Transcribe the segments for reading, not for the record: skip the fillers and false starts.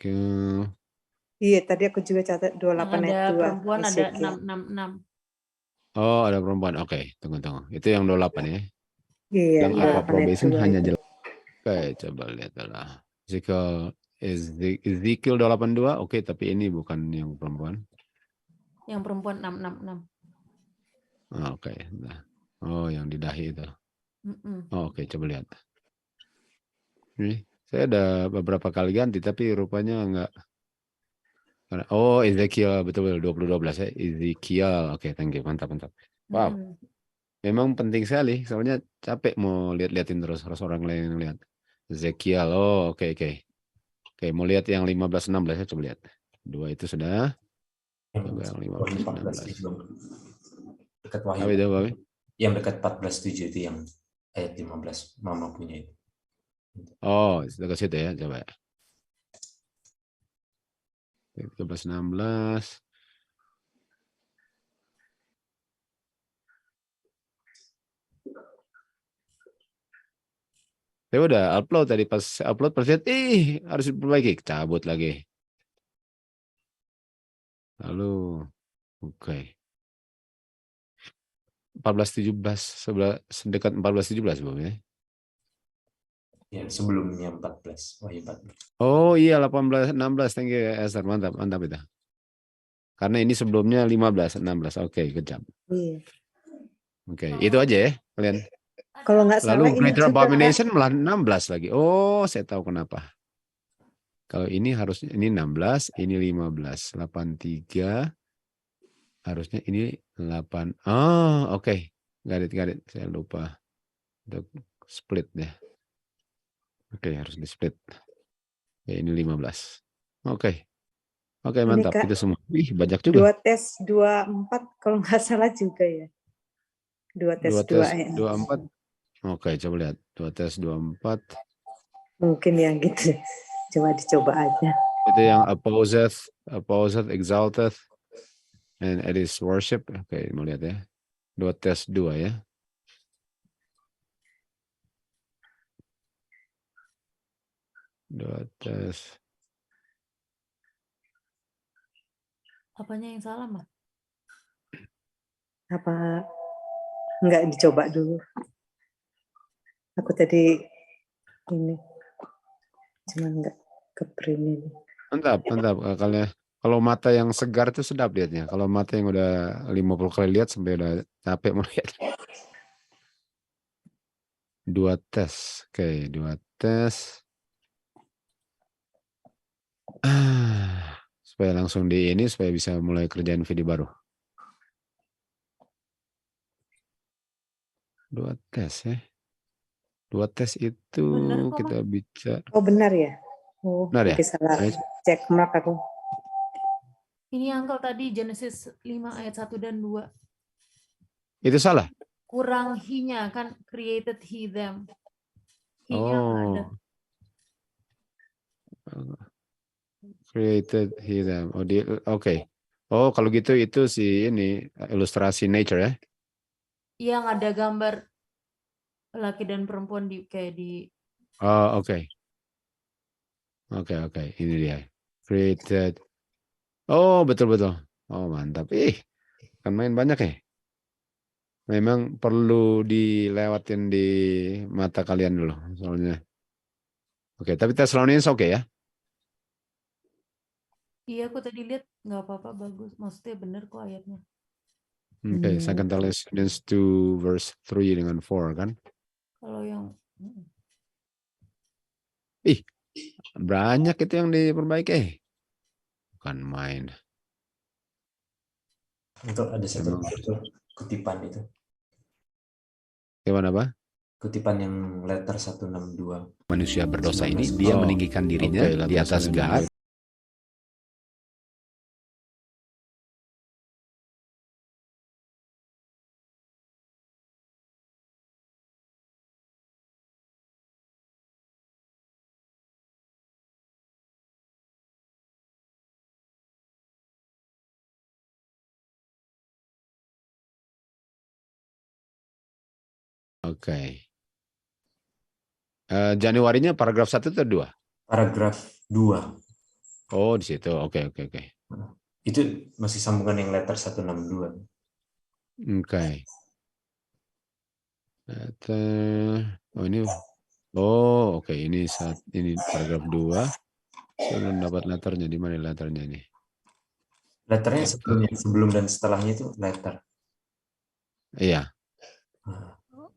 Ezekiel. Iya, tadi aku juga catat 28 Yang ada ayat 2. perempuan ada Ezekiel. 666. Oh, ada perempuan. Oke, tunggu. Itu yang 28 ya. Iya, Yang upper 28 ayat probation 2 hanya itu. jelas. Oke, coba lihat lah. Ezekiel 82. Oke, tapi ini bukan yang perempuan. Yang perempuan 666. Oke. Nah. Oh, yang di dahi itu. Oke, coba lihat. Ini saya ada beberapa kali ganti, tapi rupanya enggak. Oh, Ezekiel betul 2012 ya. Ezekiel. Oke, thank you. Mantap. Wow. Memang penting sekali, soalnya capek mau liatin terus orang lain yang lihat. Ezekiel. Oh, oke. Oke, mau lihat yang 15-16 ya, coba lihat. 2 itu sudah. Coba yang 15-16. Dekat Apa Wahyu. itu, Bapak? Yang dekat 14:7 itu yang ayat 15 Mama punya itu. Oh, dekat situ ya, coba. 15-16. Saya udah upload tadi, pas upload lihat, harus diperbaiki, cabut lagi. Lalu, oke. 14-17, sedekat 14-17 Bang ya. Ya, sebelumnya 14, Wahyu 14. Oh iya 18-16, thank you Esther, mantap itu. Karena ini sebelumnya 15-16, oke, kejam. Iya. Oke, itu aja ya kalian. Kalau nggak salah Lalu ini Greater juga Abomination malah 16 lagi. Oh, saya tahu kenapa. Kalau ini harusnya ini 16, ini 15, 83. Harusnya ini 8. Oh, oke. Got it. Saya lupa. Untuk split deh. Oke, harus di split. Ya, ini 15. Oke, mantap. Kak, Itu semua. Banyak juga. 2 tes 24 kalau nggak salah juga ya. 2 tes 2 ayat 24. Oke, coba lihat. 2 tes 24. Mungkin yang gitu. Dicoba aja. Itu yang opposeth, exalted, and it is worship. Oke, mau lihat ya. 2 tes 2 ya. Dua tes. Apanya yang salah, Mbak? Apa nggak dicoba dulu? Aku tadi ini cuman nggak ke print ini. Mantap. Kalau mata yang segar itu sedap lihatnya. Kalau mata yang udah 50 kali lihat sampai udah capek mau lihat. 2 tes. Oke, 2 tes. Supaya langsung supaya bisa mulai kerjain video baru. 2 tes ya. 2 tes itu Bener kok, kita bicara. Oh benar ya? Oh, Benar ya? mungkin salah cek mark aku. Ini Uncle tadi Genesis 5 ayat 1 dan 2. Itu salah? Kurang he-nya kan, created he them. He-nya nggak ada. Created he them. Oke. Oh, kalau gitu itu ini ilustrasi nature ya? Yang ada gambar laki dan perempuan kayak di. Oh, oke. Oke. Ini dia. Created. Oh, betul. Oh, mantap. Kan main banyak ya. Memang perlu dilewatin di mata kalian dulu soalnya. Oke, tapi Thessalonians oke ya? Iya, aku tadi lihat nggak apa-apa, bagus. Maksudnya bener kok ayatnya. Oke, Second Thessalonians 2 verse 3 dengan 4 kan? Kalau yang Banyak itu yang diperbaiki. Bukan main. Untuk ada satu kutipan itu. Gimana, Pak? Kutipan yang letter 162. Manusia berdosa ini dia meninggikan dirinya di atas God. Oke. Januarinya paragraf 1 atau 2? Paragraf 2. Oh, di situ. Oke. Itu masih sambungan yang letter 162. Oke. Oh ini. Oh, oke. Ini paragraf 2. Saya belum dapat letternya. Di mana letternya ini? Letternya sebelum dan setelahnya itu letter. Iya.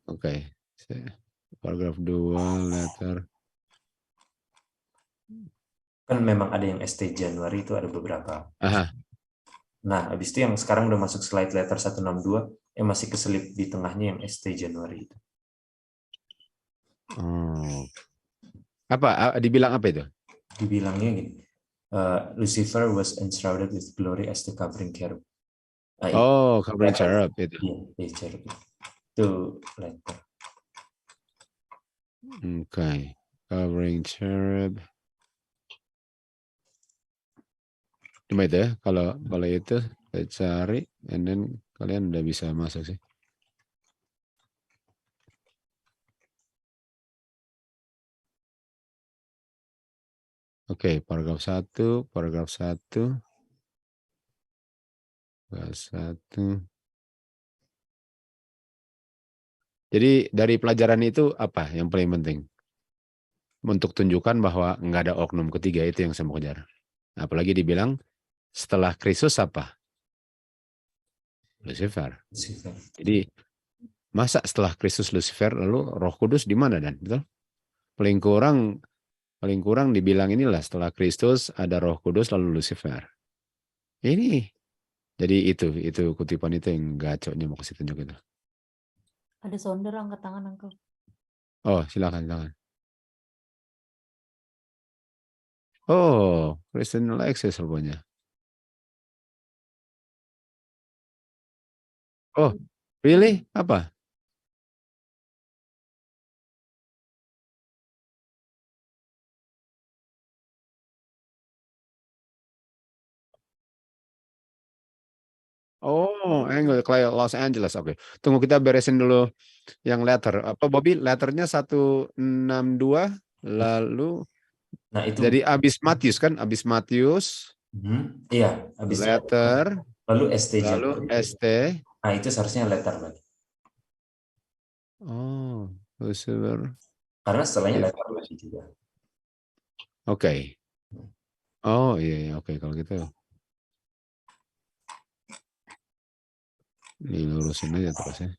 Oke. Paragraf 2 letter. Kan memang ada yang ST Januari itu ada beberapa. Aha. Nah, habis itu yang sekarang udah masuk slide letter 162, yang masih keselip di tengahnya yang ST Januari itu. Oh. Apa? Dibilang apa itu? Dibilangnya gini, Lucifer was enshrouded with glory as the covering cherub. Oh, covering cherub itu. Iya, cherub. Itu letter. Oke. Covering cherub. Cuma itu ya. Kalau itu saya cari, and then kalian udah bisa masuk sih. Oke, paragraf 1. Paragraf 1. Jadi dari pelajaran itu apa yang paling penting? Untuk tunjukkan bahwa nggak ada oknum ketiga, itu yang saya mau kejar. Apalagi dibilang setelah Kristus apa? Lucifer. Jadi masa setelah Kristus Lucifer lalu Roh Kudus di mana, dan betul? Paling kurang dibilang inilah setelah Kristus ada Roh Kudus lalu Lucifer. Ini jadi itu kutipan itu yang gacoknya mau kasih tunjuk itu. Ada sounder, angkat tangan Uncle. Oh, silakan. Oh, Christian Alexis rupanya. Oh, really? Apa? Oh, angle kayak Los Angeles. Oke. Tunggu, kita beresin dulu yang letter. Apa Bobby? Letternya 162 lalu Nah, itu jadi abis Matius kan? Abis Matius. Iya, habis Letter. lalu ST Lalu ST. Nah, itu seharusnya letter lagi. Oh, Lucifer. Karena setelahnya letter lagi juga. Oke. Oh iya, oke kalau gitu. Dilurusin aja terusnya.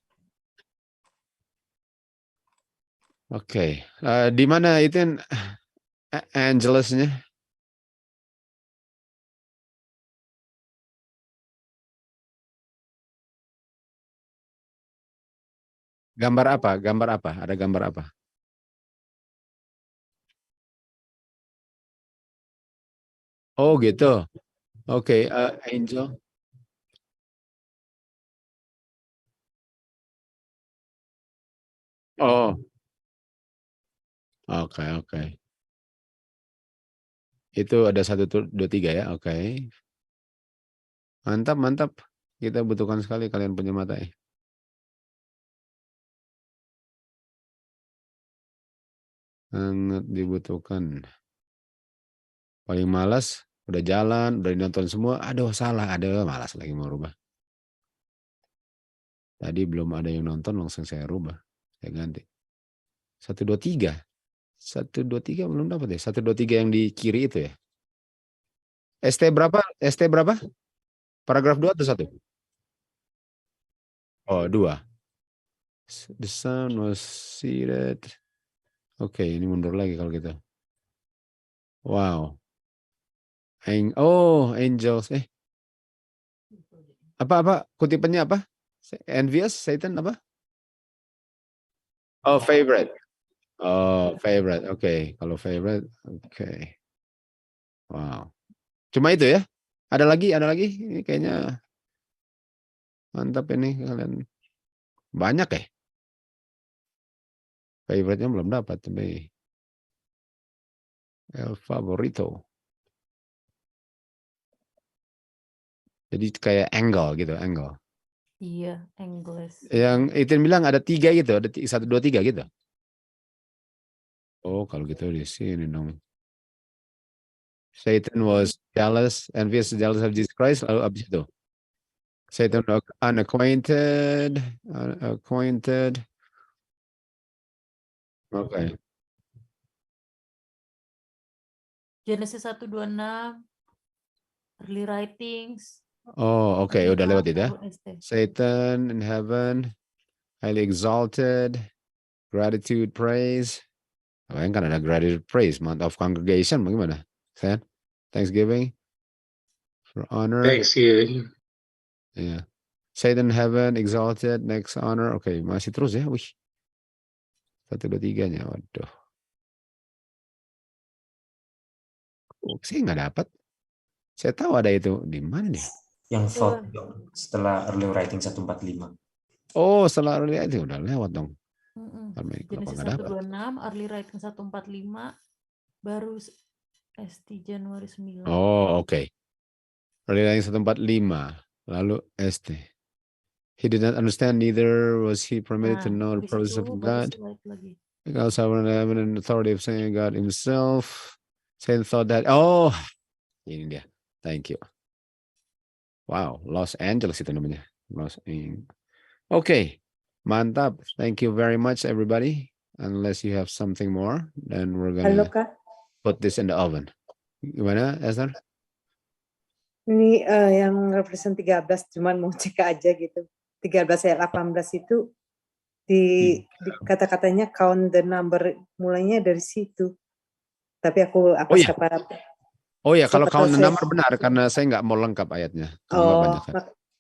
Oke. Di mana itu Angeles-nya? Gambar apa? Ada gambar apa? Oh gitu. Oke, angel. Oh, oke. Itu ada 1, 2, 3 ya. Oke. Mantap. Kita butuhkan sekali kalian punya mata ya. Sangat dibutuhkan. Paling malas udah jalan, udah nonton semua. Aduh salah, malas lagi mau rubah. Tadi belum ada yang nonton, langsung saya rubah. Saya ganti. 1, 2, 3. 1, 2, 3 belum dapat ya. 1, 2, 3 yang di kiri itu ya. ST berapa? Paragraf 2 atau 1? Oh, 2. The sun was seated. Oke, ini mundur lagi kalau gitu. Wow. Angels. Apa? Kutipannya apa? Envious, Satan apa? Oh, favorite. Oh, favorite. Oke. Kalau favorite, oke. Wow. Cuma itu ya? Ada lagi? Ini kayaknya mantap ini kalian. Banyak ya? Favorite-nya belum dapat. Tapi El Favorito. Jadi kayak angle gitu, angle. Iya, English. Yang itu bilang ada 3 gitu, ada 1, 2, 3 gitu. Oh, kalau gitu di sini dong. Satan was jealous, envious, jealous of Jesus Christ. Lalu abis itu, Satan unacquainted. Oke. Genesis 1:26, early writings. Oh, oke, udah lewat itu ya. baru ST. Satan in heaven, highly exalted, gratitude, praise. Kan ada gratitude, praise, month of congregation, bagaimana? Thanksgiving, for honor. Thanksgiving. Yeah. Satan in heaven, exalted, next honor. Oke, masih terus ya. Wih. 1, 2, 3-nya. Waduh. Saya nggak dapat. Saya tahu ada itu. Di mana nih? Yang thought setelah early writing 145. Oh, setelah early itu udah lewat dong. Genesis 1:26, early writing 1:45, baru ST Januari 9. Oh, oke. Early writing 1:45, lalu ST. He did not understand, neither was he permitted to know the purpose of God. Because sovereign heaven and authority of saying God himself. Satan thought that, oh, ini dia. Thank you. Wow, Los Angeles itu namanya. Okay, mantap. Thank you very much, everybody. Unless you have something more, then we're gonna put this in the oven. Gimana, Esther? Ini yang represent 13, cuman mau cek aja gitu. 13 ayat 18 itu di kata-katanya count the number, mulainya dari situ. Tapi aku separat. Oh ya, kalau count the number benar, karena saya nggak mau lengkap ayatnya. Oh,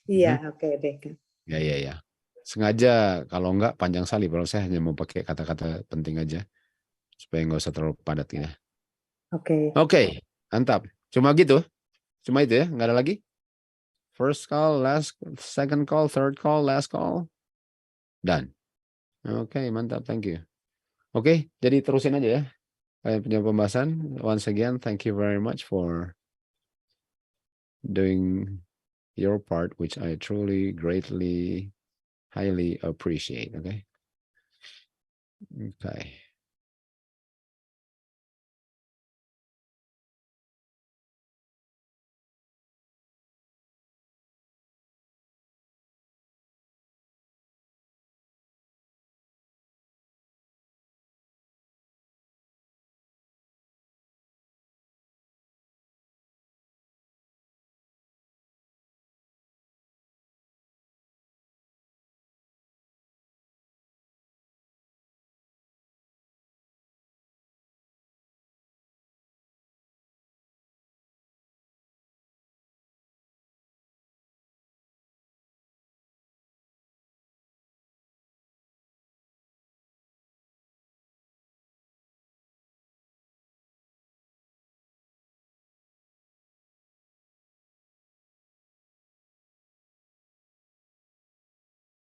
iya, oke deh. Ya. Sengaja kalau nggak panjang salib, kalau saya hanya mau pakai kata-kata penting aja, supaya nggak usah terlalu padat ya. Oke, mantap. Cuma gitu, cuma itu ya, nggak ada lagi. First call, second call, third call, last call, done. Oke, mantap, thank you. Oke, jadi terusin aja ya. Kalian punya pembahasan. Once again, thank you very much for doing your part, which I truly, greatly, highly appreciate. Okay.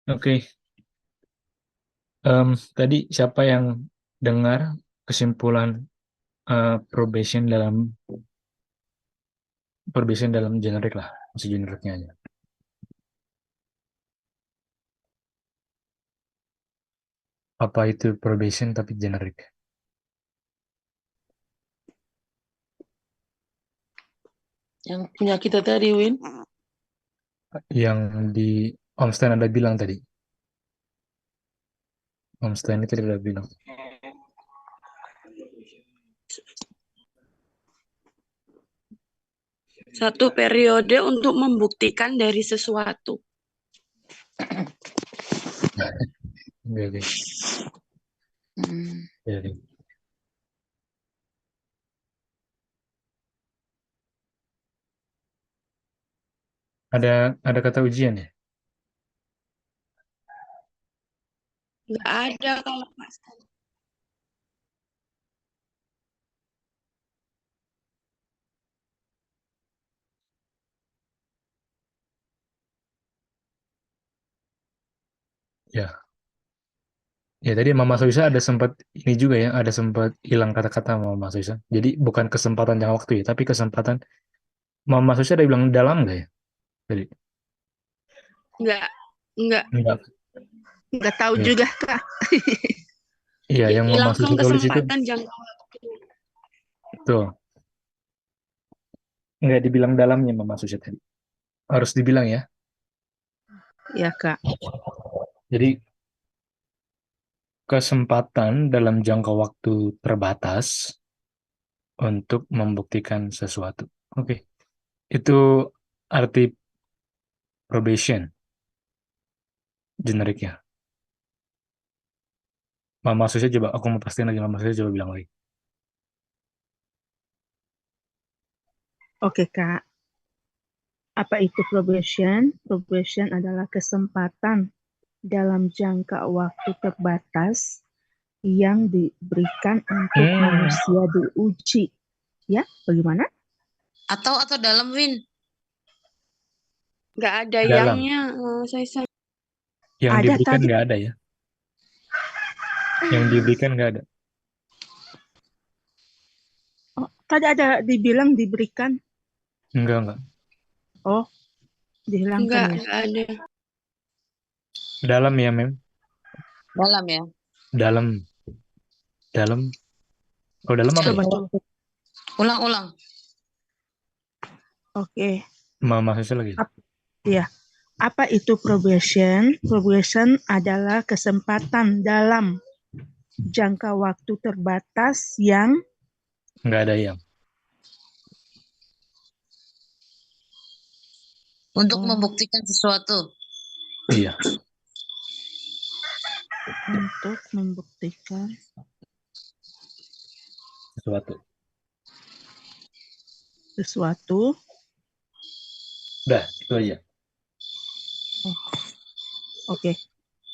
Oke. Tadi siapa yang dengar kesimpulan probation dalam generik lah, masih generiknya aja. Apa itu probation tapi generik? Yang punya kita tadi, Win. Yang di Om Stan ada bilang tadi. Om Stan itu ada bilang. Satu periode untuk membuktikan dari sesuatu. Jadi. Ada kata ujian ya? Nggak ada kalau Pak Stan. Ya. Ya tadi Mama Soisa ada sempat ini juga ya, ada sempat hilang kata-kata Mama Soisa. Jadi bukan kesempatan jangka waktu ya, tapi kesempatan Mama Soisa ada bilang dalam nggak ya? Tadi. Nggak tahu juga, Kak. Iya, yang Mama Soisa tulis itu. Kesempatan jangka waktu. Betul. Nggak dibilang dalamnya Mama Susya tadi. Harus dibilang ya. Ya, Kak. Jadi kesempatan dalam jangka waktu terbatas untuk membuktikan sesuatu. Oke. Itu arti probation generiknya. Mama Susya coba, aku mau pastiin lagi, Mama Susya coba bilang lagi. Oke, Kak. Apa itu probation? Probation adalah kesempatan dalam jangka waktu terbatas yang diberikan untuk manusia diuji. Ya, bagaimana? Atau dalam, Win? Nggak ada Dalam. yangnya, saya. Yang Ada diberikan tadi. nggak ada ya. Yang diberikan nggak ada. Oh, tadi ada dibilang diberikan. Enggak. Oh, dihilangkan ya. Enggak ada. Dalam ya, Mem. Dalam ya? Dalam. Oh, dalam apa ya? Coba. Ulang. Oke. Mama Susya lagi. Iya. Apa itu probation? Probation adalah kesempatan dalam jangka waktu terbatas yang Nggak ada yang. Untuk membuktikan sesuatu. Iya. untuk membuktikan sesuatu. Udah, itu aja. Oke.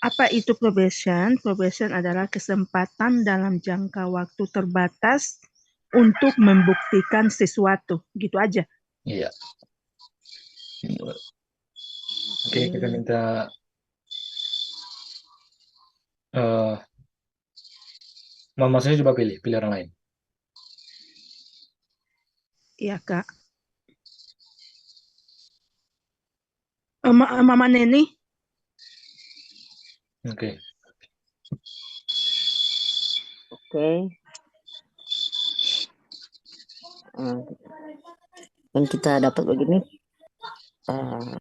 Apa itu probation? Probation adalah kesempatan dalam jangka waktu terbatas untuk membuktikan sesuatu. Gitu aja. Iya. Oke, kita minta Mama saya coba pilih orang lain. Iya, Kak. Mama Neni. Oke. Yang kita dapat begini,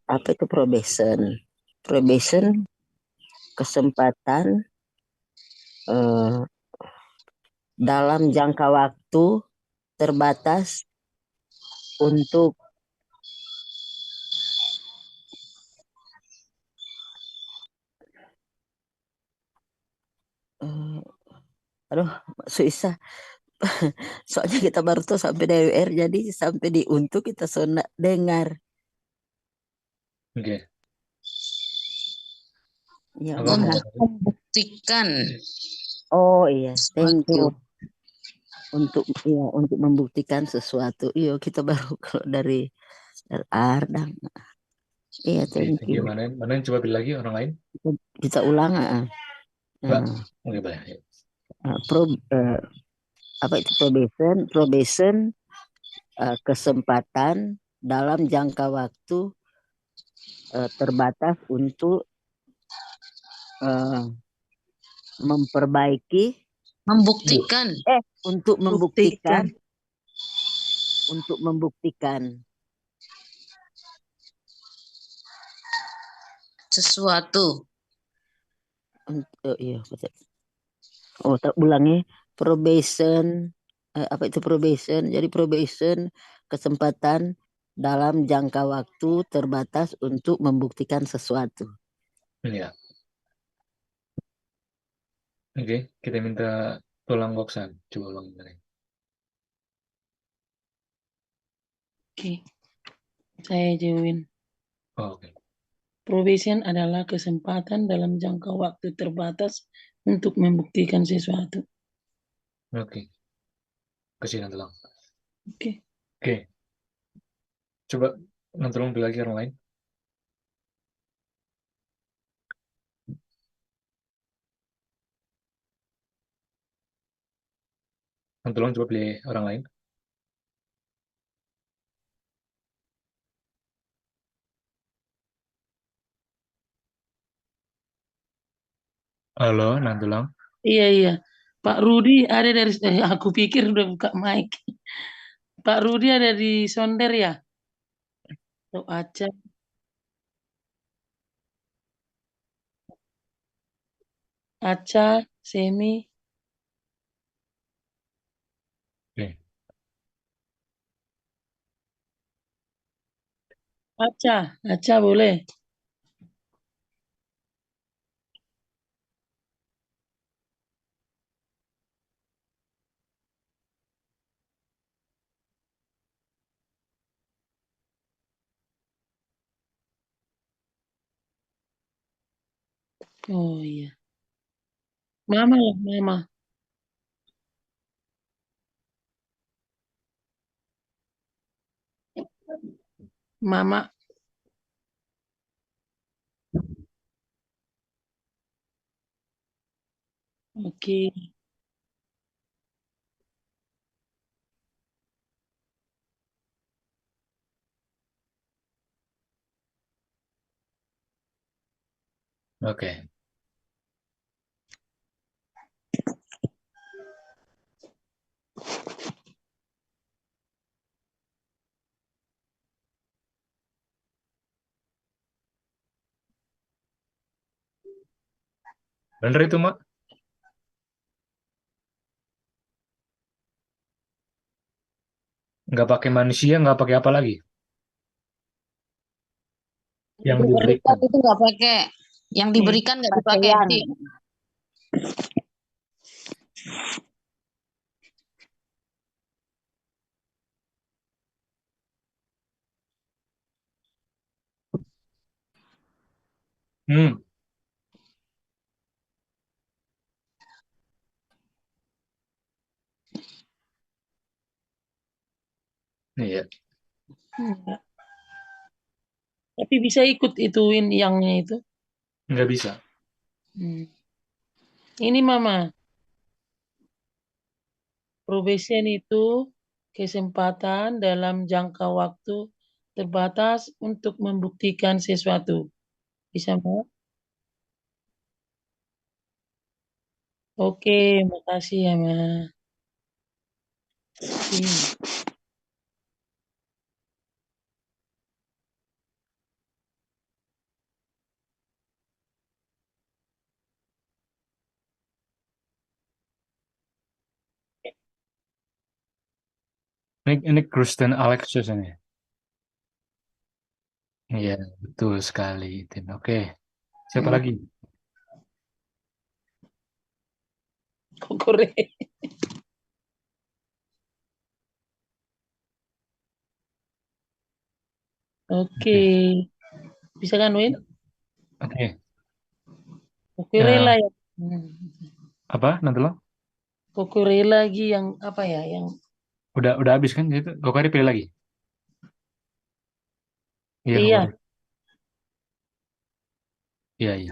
apa itu probation? Probation kesempatan dalam jangka waktu terbatas untuk susah. Soalnya kita baru tuh sampai DWR, jadi sampai di untuk kita dengar. Oke. Ya, Untuk membuktikan. Oh iya, thank you. Untuk membuktikan sesuatu. Iya, kita baru kalau dari LR dan iya, thank you. Mana yang coba pilih lagi orang lain? Kita ulang. Oke, boleh. Apa itu probation? Probation kesempatan dalam jangka waktu terbatas untuk membuktikan sesuatu. Iya, betul. Oh, tak ulangnya probation. Apa itu probation? Jadi probation kesempatan dalam jangka waktu terbatas untuk membuktikan sesuatu. Iya. Oke, kita minta tulang Goksan. Coba ulangin lagi. Oke, saya jawabin. Oke. Probation adalah kesempatan dalam jangka waktu terbatas untuk membuktikan sesuatu. Oke. Kasih tulang. Oke. Coba tolong pilih lagi orang lain. Tolong coba pilih orang lain. Halo, Nantulang. Iya. Pak Rudi ada dari aku pikir udah buka mic. Pak Rudi ada di Sonder ya? Atau Aca? Aca, Semi. Oke. Aca boleh. Oh iya. Mama lah, Mama. Mama. Oke. Oke. Bener itu, Mak? Nggak pakai manusia, nggak pakai apa lagi? Yang diberikan. Itu nggak pakai. Yang diberikan nggak dipakai. Pakaian. Nanti. Hmm. Iya. Enggak. Tapi bisa ikut ituin yangnya itu. Nggak bisa. Ini Mama. Probation itu kesempatan dalam jangka waktu terbatas untuk membuktikan sesuatu. Bisa, Mbak? Oke, makasih ya, Ma. Ini Kristen Alexis ini. Iya, betul sekali, Tin. Oke. Siapa lagi? Kokore. Oke. Bisa kan, Win? Oke. Kokore lah ya. Apa nanti lo? Kokore lagi yang apa ya? Yang Udah habis kan itu? Kokari pilih lagi. Iya, iya. Kokari. Iya, iya.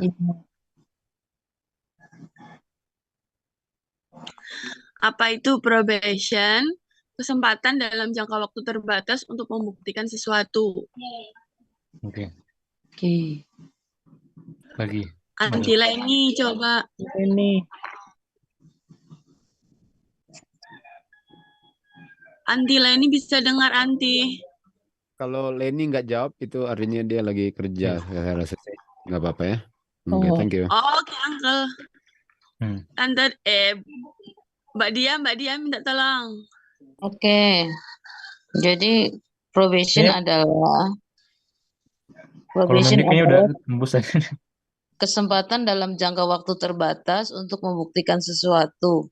Apa itu probation? Kesempatan dalam jangka waktu terbatas untuk membuktikan sesuatu. Oke. Oke. Lagi. Antila ini coba. Ini. Antila ini bisa dengar Anti. Kalau Leni nggak jawab itu artinya dia lagi kerja. Saya rasa nggak apa-apa ya. Oke, Oh. thank you. Oh, oke, Uncle. Tante, Mbak Dia minta tolong. Oke. Jadi probation adalah Kalau memiknya udah tembus aja. kesempatan dalam jangka waktu terbatas untuk membuktikan sesuatu.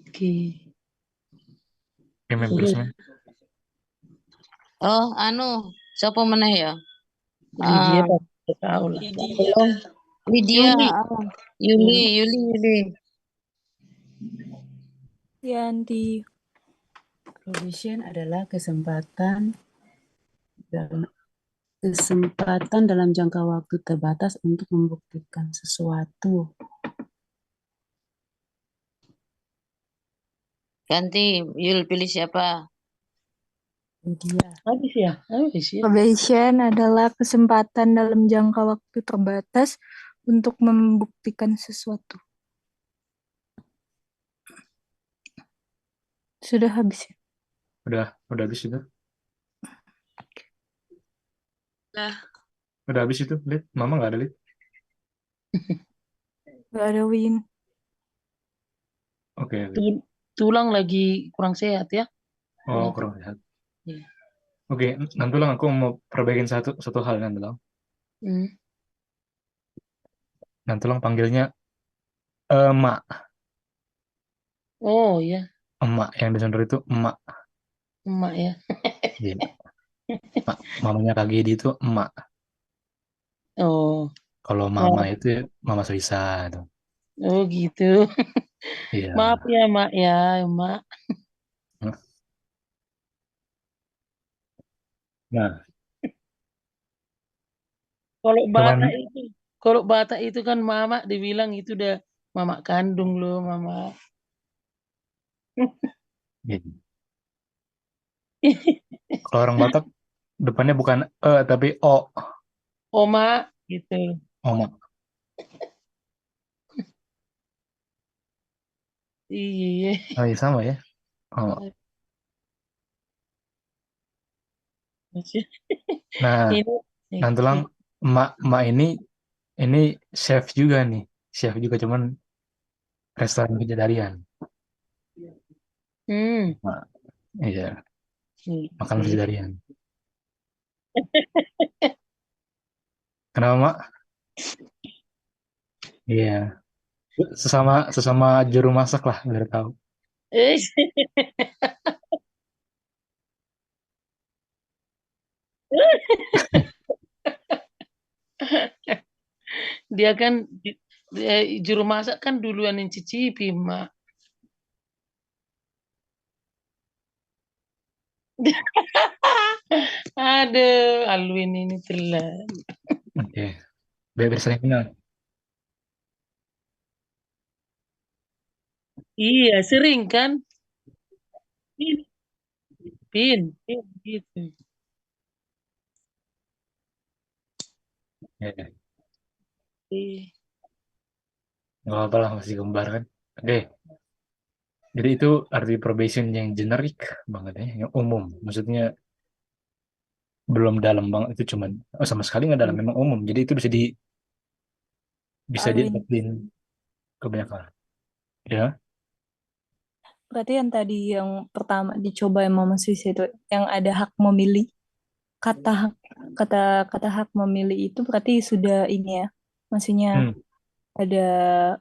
Oke. Mem terus, Mem. Oh, siapa meneh ya? Lydia tahu lah. Lydia. Yuli. Yanti. Probation adalah kesempatan dalam jangka waktu terbatas untuk membuktikan sesuatu. Ganti, Yul pilih siapa? Habis ya? Probation adalah kesempatan dalam jangka waktu terbatas untuk membuktikan sesuatu. Sudah habis ya? Udah habis itu. Lah, Udah habis itu, Lid. Mama nggak ada, Lid. Gak ada Win. Oke. Tulang lagi kurang sehat ya. Oh, kurang sehat. Iya. Oke, nanti lang aku mau perbaikin satu hal nanti lang. Hmm. Nanti lang panggilnya emak. Oh ya, Emak yang disandar itu emak. emak ya. Iya. Mamanya Kak Gedi itu emak. Oh, Kalau mama itu ya, Mama Suisa tuh. oh gitu. Iya. Maaf ya, Mak ya, Mak. Nah, Kalau cuman Batak itu kan mama dibilang itu udah mama kandung loh, mama. gitu. Kalau orang Batak depannya bukan tapi o. Oma gitu. Oma. Iya. Oh, iya sama ya. Oh. Nah, nanti lang emak ini chef juga nih. Chef juga cuman restoran vegetarian. Nah, iya. Makan vegetarian. Kenapa, Mak? Iya. Sesama juru masak lah, biar tahu. Dia kan juru masak kan duluan yang cicipi, Mak. Aduh, Alwin ini telan. Oke. Biar saling kenal. Iya, sering kan? Pin, gitu. Ya. Iya. Nggak apa-apa lah, masih kembar kan. Oke. Jadi itu arti probation yang generik banget ya, yang umum. Maksudnya belum dalam banget, itu cuman sama sekali nggak dalam, memang umum. Jadi itu bisa Alwin. diadain kebanyakan. Ya. Berarti yang tadi yang pertama dicoba yang Mama Swiss itu yang ada hak memilih, kata hak memilih itu berarti sudah ini ya, maksudnya ada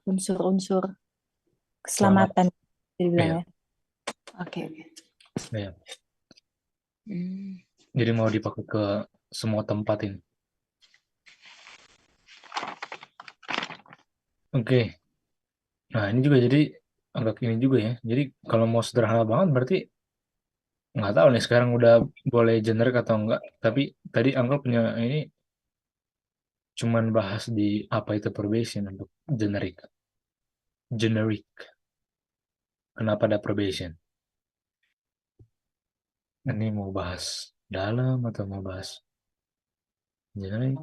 unsur-unsur keselamatan dibilang ya. Oke. Ya. Jadi mau dipakai ke semua tempat ini. Oke. Nah, ini juga jadi agak ini juga ya. Jadi kalau mau sederhana banget berarti nggak tahu nih sekarang udah boleh generik atau enggak. Tapi tadi Angga punya ini cuman bahas di apa itu probation untuk generik. Generic. Kenapa ada probation? Ini mau bahas dalam atau mau bahas generik?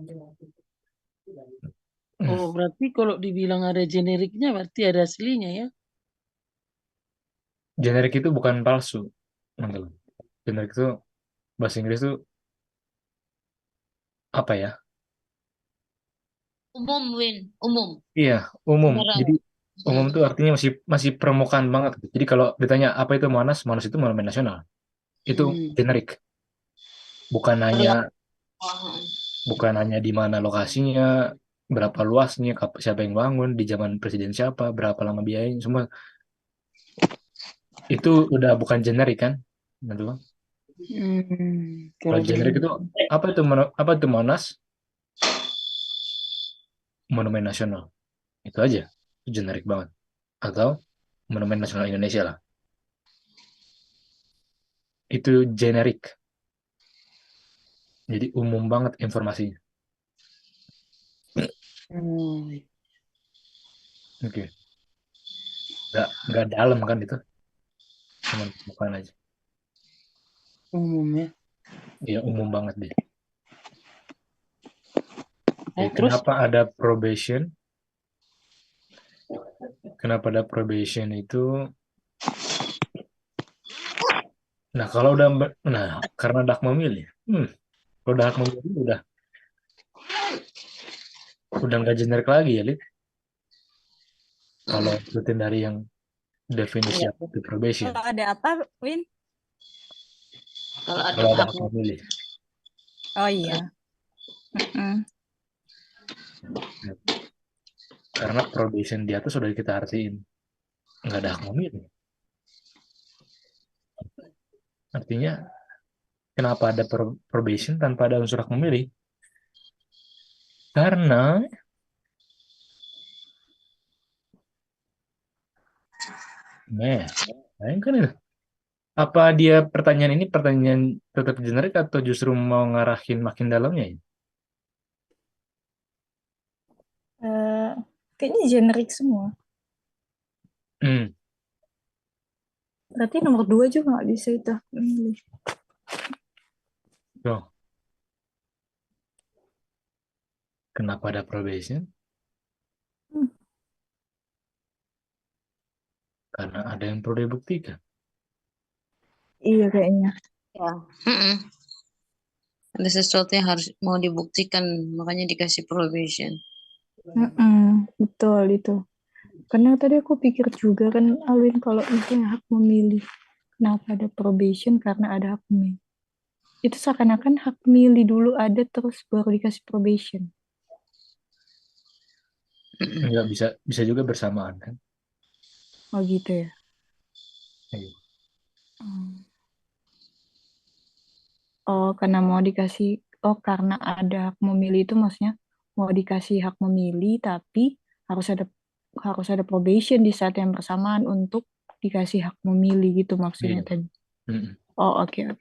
Oh, berarti kalau dibilang ada generiknya berarti ada aslinya ya? Generik itu bukan palsu. Generik itu bahasa Inggris itu apa ya? Umum, Win. Umum. Iya, umum. General. Jadi umum itu artinya masih permukaan banget. Jadi kalau ditanya apa itu Monas, Monas itu monumen nasional. Itu generik. Bukan hanya di mana lokasinya, berapa luasnya, siapa yang bangun, di zaman presiden siapa, berapa lama biayanya, semua. Itu udah bukan generik kan? Kalau generik itu apa itu Monas? Monumen nasional. Itu aja. Itu generik banget. Atau Monumen Nasional Indonesia lah. Itu generik. Jadi umum banget informasinya. Oke. Nggak dalam kan itu. Cuma bukan aja. Umum ya. Iya, umum banget deh. Terus? Kenapa ada probation? Kenapa ada probation itu? Nah, kalau karena hak memilih, kalau udah hak memilih udah nggak generik lagi ya, Lid. Kalau ikutin dari yang definisi Iya. di probation, Kalau ada apa, Win? Kalau ada kalau ada hak hak memilih. Oh iya. Mm-mm. Karena probation di atas sudah kita artiin nggak ada hak memilih. Artinya kenapa ada probation tanpa ada unsur hak memilih? Karena bayangkan itu. Apa dia pertanyaan ini pertanyaan tetap generik atau justru mau ngarahin makin dalamnya ya? Kayaknya generik semua. Berarti nomor 2 juga nggak bisa itu hak memilih. Tuh. Kenapa ada probation? Karena ada yang perlu dibuktikan. Iya kayaknya. Ya. Ada sesuatu yang harus mau dibuktikan, makanya dikasih probation. Betul itu. Karena tadi aku pikir juga kan, Alwin, kalau misalnya hak memilih, kenapa ada probation? Karena ada hak memilih. Itu seakan-akan hak milih dulu ada terus baru dikasih probation. Enggak bisa juga bersamaan kan? Oh gitu ya. Iya. Oh karena mau dikasih, karena ada hak memilih itu maksudnya mau dikasih hak memilih tapi harus ada probation di saat yang bersamaan untuk dikasih hak memilih gitu maksudnya Iya. tadi. Oh oke.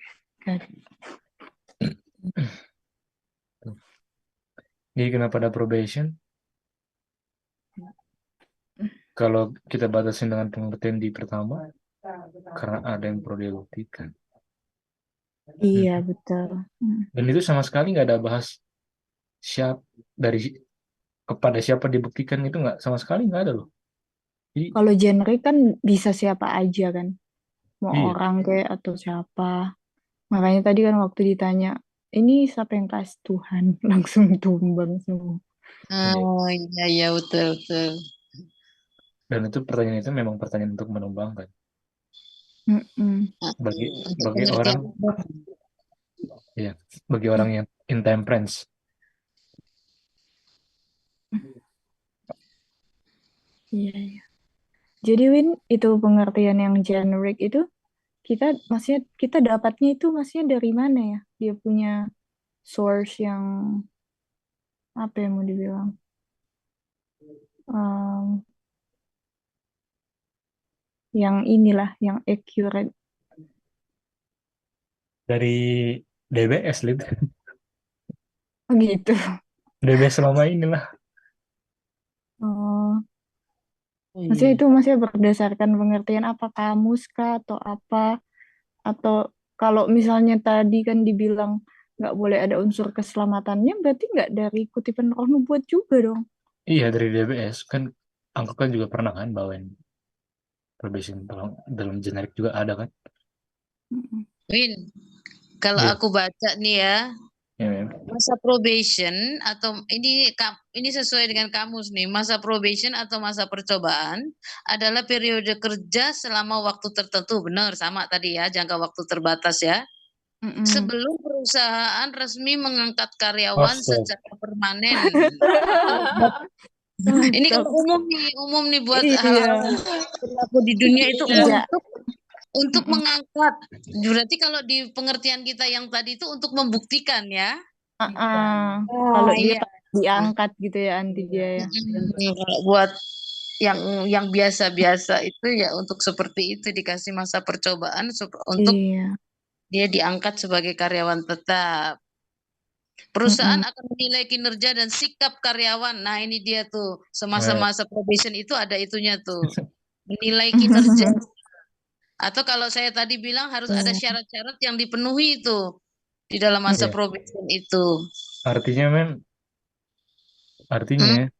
Jadi kenapa ada probation? Kalau kita batasin dengan pengertian di pertama, karena ada yang perlu dibuktikan. Iya betul. Dan itu sama sekali nggak ada bahas kepada siapa dibuktikan, itu nggak, sama sekali nggak ada loh. Jadi, Kalau genre kan bisa siapa aja kan, mau iya. orang kayak atau siapa. Makanya tadi kan waktu ditanya, ini siapa yang kasih Tuhan, langsung tumbang semua. Oh iya iya betul betul. Dan itu pertanyaan itu memang pertanyaan untuk menumbangkan. Bagi orang, ya, bagi orang yang intemperance. Iya, iya. Jadi Win, itu pengertian yang generic itu maksudnya kita dapatnya itu maksudnya dari mana ya? Dia punya source yang apa yang mau dibilang? Yang inilah, yang accurate. Dari DBS, Lid. Oh gitu. DBS selama inilah. Oh. Maksudnya itu masih berdasarkan pengertian apa kamus kah atau apa? Atau kalau misalnya tadi kan dibilang nggak boleh ada unsur keselamatannya, berarti nggak dari kutipan Roh Nubuat juga dong? Iya, dari DBS. Kan Angkot kan juga pernah kan bawain probation dalam generik juga ada kan? Win, kalau aku baca nih ya, masa probation atau ini sesuai dengan kamus nih, masa probation atau masa percobaan adalah periode kerja selama waktu tertentu, benar sama tadi ya, jangka waktu terbatas ya. Sebelum perusahaan resmi mengangkat karyawan secara permanen. Ini kan umum nih buat hal-hal berlaku di dunia itu untuk mengangkat. Berarti kalau di pengertian kita yang tadi itu untuk membuktikan ya. Kalau dia diangkat gitu ya anti dia ya. Kalau buat yang biasa-biasa itu ya untuk seperti itu dikasih masa percobaan untuk dia diangkat sebagai karyawan tetap. Perusahaan akan menilai kinerja dan sikap karyawan. Nah, ini dia tuh. Semasa-masa probation itu ada itunya tuh. Menilai kinerja. Atau kalau saya tadi bilang harus ada syarat-syarat yang dipenuhi itu di dalam masa probation itu. Artinya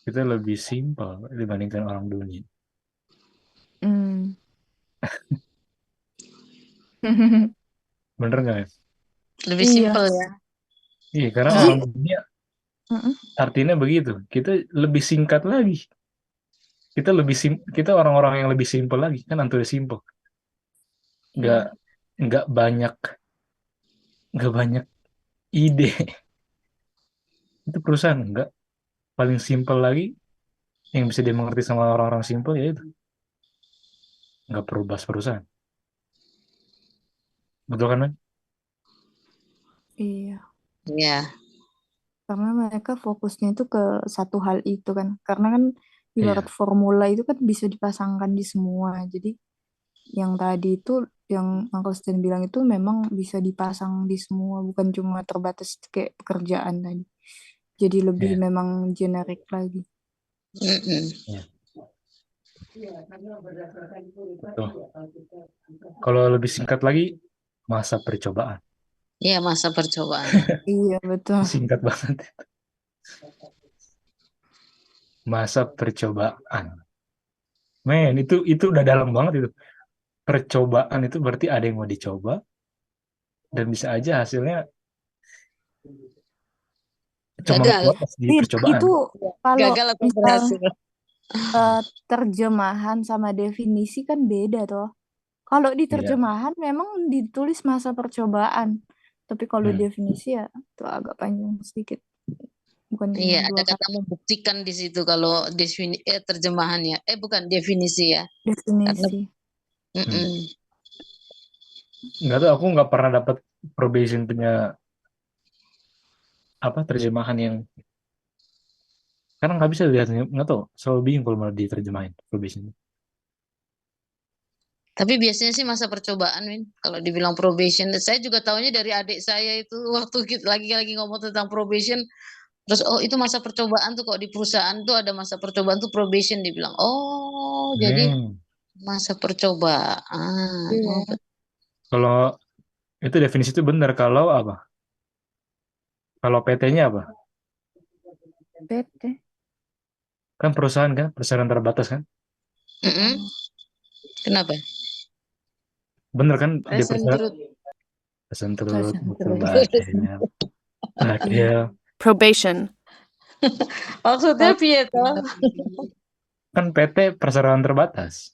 kita lebih simpel dibandingkan orang dunia. Bener nggak ya? Lebih Iya. simpel ya. Iya, karena Jadi, orang dunia artinya begitu. Kita lebih singkat lagi. Kita orang-orang yang lebih simpel lagi kan, antusias simple. Nggak nggak banyak nggak banyak ide. Itu perusahaan nggak paling simpel lagi yang bisa dimengerti sama orang-orang simpel, ya itu nggak perlu bahas perusahaan. Betul kan, Man? iya. Iya. Karena mereka fokusnya itu ke satu hal itu kan. Karena kan Iya. ibarat formula itu kan bisa dipasangkan di semua. Jadi yang tadi itu yang Uncle Stan bilang itu memang bisa dipasang di semua, bukan cuma terbatas kayak pekerjaan tadi. Jadi lebih Iya. memang generik lagi. Iya. Betul. Kalau lebih singkat lagi, masa percobaan. Iya, masa percobaan. Iya, betul. Singkat banget. Masa percobaan. Men, itu udah dalam banget itu. Percobaan itu berarti ada yang mau dicoba, dan bisa aja hasilnya cuma Gagal. batas di percobaan. Itu kalau Gagal atau misal berhasil. terjemahan sama definisi kan beda toh. Kalau di Iya. terjemahan memang ditulis masa percobaan, tapi kalau definisi ya itu agak panjang sedikit. Bukan cuma Iya, dua ada kata membuktikan di situ kalau terjemahannya. Bukan definisi ya. definisi. Nggak tahu, aku nggak pernah dapat probation punya terjemahan yang, karena nggak bisa dilihat, nggak tahu, selalu bingung kalau mau diterjemahin probation. Tapi biasanya sih masa percobaan, Win. Kalau dibilang probation, saya juga tahunya dari adik saya itu waktu kita lagi ngomong tentang probation, terus itu masa percobaan tuh, kok di perusahaan tuh ada masa percobaan tuh probation, dibilang. Oh, jadi masa percobaan. Iya. Kalau itu definisi itu benar, kalau apa? Kalau PT-nya apa? PT. Kan perusahaan kan, perusahaan terbatas kan? Kenapa? Bener kan? Di Present perusahaan truth. present truth, Present akhir. Probation. Maksudnya piye toh? Kan PT perseroan terbatas.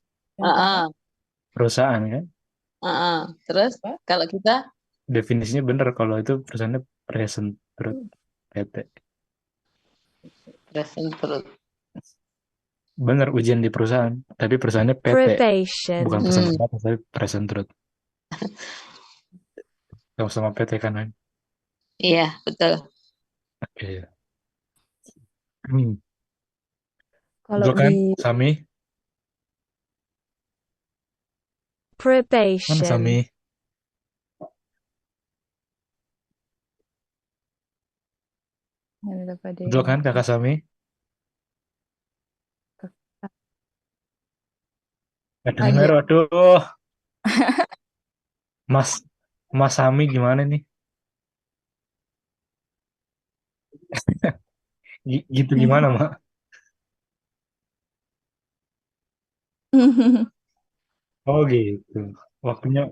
Perusahaan kan? Terus kalau kita Definisinya bener kalau itu perusahaannya present truth PT. present truth. Bener, ujian di perusahaan, tapi perusahaannya PT. Probation. Bukan perusahaan terbatas, tapi present truth. Sama-sama PT kan? Iya, betul. Oke. Kalau Betul kan, di Sami? Probation. Mana Sami? Betul kan, Kakak Sami? Gak denger, aduh. Mas Sami gimana nih? Gitu gimana, Mak? Oh gitu. Waktunya.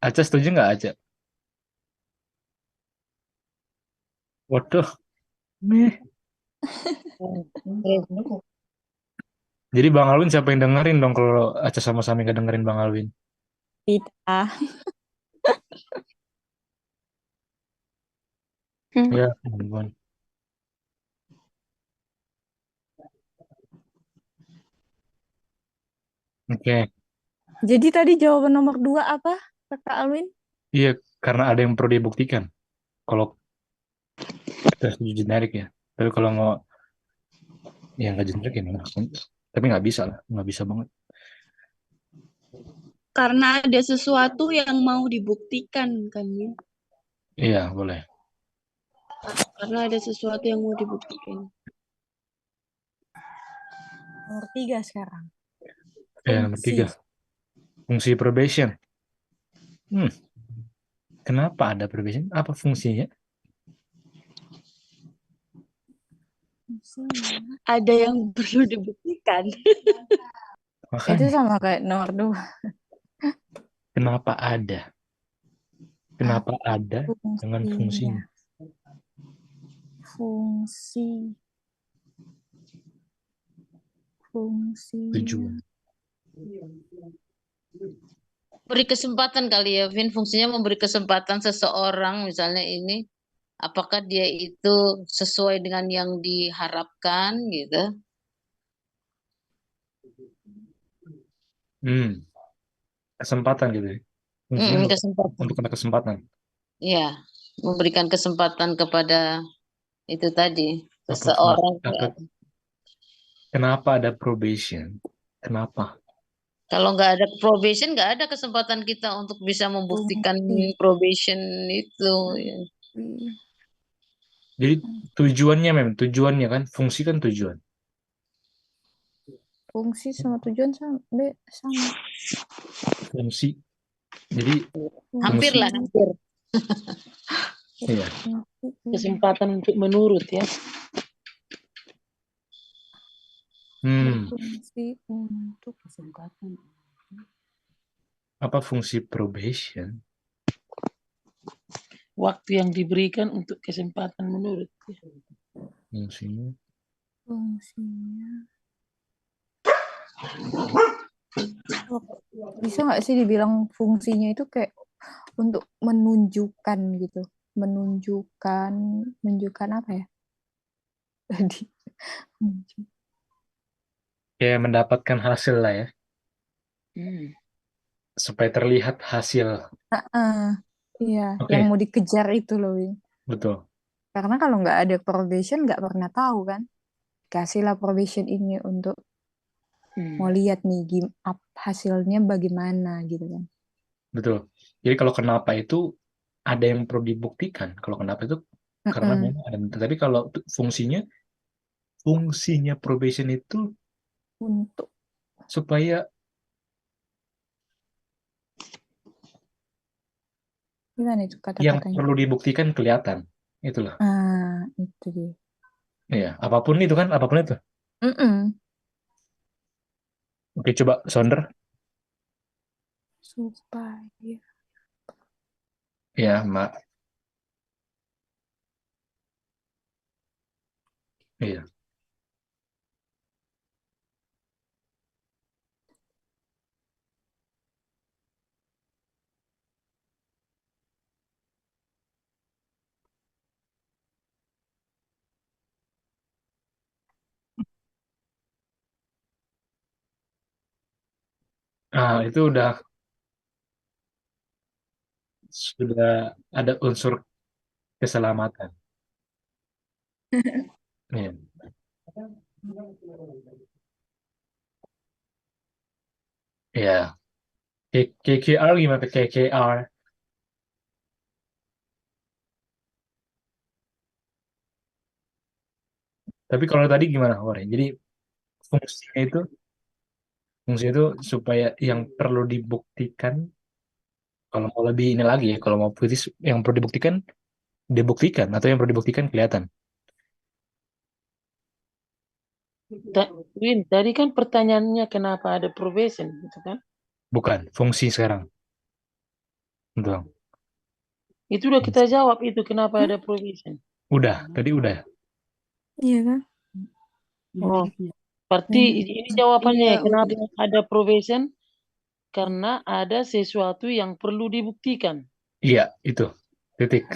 Aca setuju nggak, Aca? Waduh. Nih. Jadi Bang Alwin siapa yang dengerin dong kalau Aca sama Sami nggak dengerin Bang Alwin? Tidak. Ya, ampun. Oke. Jadi tadi jawaban nomor 2 apa, Kakak Alwin? Iya, karena ada yang perlu dibuktikan. Kalau kita setuju generik ya. Tapi kalau mau yang nggak generik ya, tapi nggak bisa lah, nggak bisa banget. Karena ada sesuatu yang mau dibuktikan kan, Min? Iya, boleh. Karena ada sesuatu yang mau dibuktikan. Nomor 3 sekarang. Nomor 3. Fungsi probation. Kenapa ada probation? Apa fungsinya? Fungsinya. Ada yang perlu dibuktikan. Itu Makanya, sama kayak nomor 2. kenapa ada? Kenapa ada dengan Fungsinya. fungsinya? Fungsinya. Tujuan. Beri kesempatan kali ya, Vin. Fungsinya memberi kesempatan seseorang, misalnya ini, apakah dia itu sesuai dengan yang diharapkan gitu. Kesempatan gitu ya. Fungsinya Kesempatan. untuk ada kesempatan. Ya, memberikan kesempatan kepada itu tadi, Apa, seseorang. kenapa ada probation? Kenapa? Kalau nggak ada probation, nggak ada kesempatan kita untuk bisa membuktikan probation itu. Jadi tujuannya kan, fungsi kan tujuan. Fungsi sama tujuan sama. Fungsi. Jadi hampir lah, hampir. Iya. Kesempatan untuk menurut ya. Fungsi untuk Kesempatan. Apa fungsi probation? Waktu yang diberikan untuk kesempatan menurut. Fungsinya. Bisa nggak sih dibilang fungsinya itu kayak untuk menunjukkan gitu, menunjukkan apa ya tadi? Kayak mendapatkan hasil lah ya, supaya terlihat hasil. Iya, Oke. yang mau dikejar itu loh, Win. Betul. Karena kalau nggak ada probation nggak pernah tahu kan, kasihlah probation ini untuk mau lihat nih hasilnya bagaimana gitu kan. Betul. Jadi kalau kenapa itu ada yang perlu dibuktikan. Kalau kenapa itu karena memang ada. Tapi kalau fungsinya probation itu Untuk supaya gimana itu yang kata-katanya? perlu dibuktikan kelihatan. Itulah. Itu dia. Iya, apapun itu kan, apapun itu. Oke, coba Sonder. Supaya. Ya, Mak. Iya. Itu sudah ada unsur keselamatan. Iya. Iya. KKR gimana? KKR. Tapi kalau tadi gimana, Hore? Jadi fungsinya itu supaya yang perlu dibuktikan, kalau mau lebih ini lagi ya, kalau mau puitis, yang perlu dibuktikan, atau yang perlu dibuktikan kelihatan. Win, tadi kan pertanyaannya kenapa ada probation, gitu kan? Bukan, fungsi sekarang. Betul. Itu udah kita jawab itu kenapa ada probation. Udah, tadi udah. Iya kan? Oh, berarti ini jawabannya kenapa ada probation? Karena ada sesuatu yang perlu dibuktikan. Iya, itu. Titik.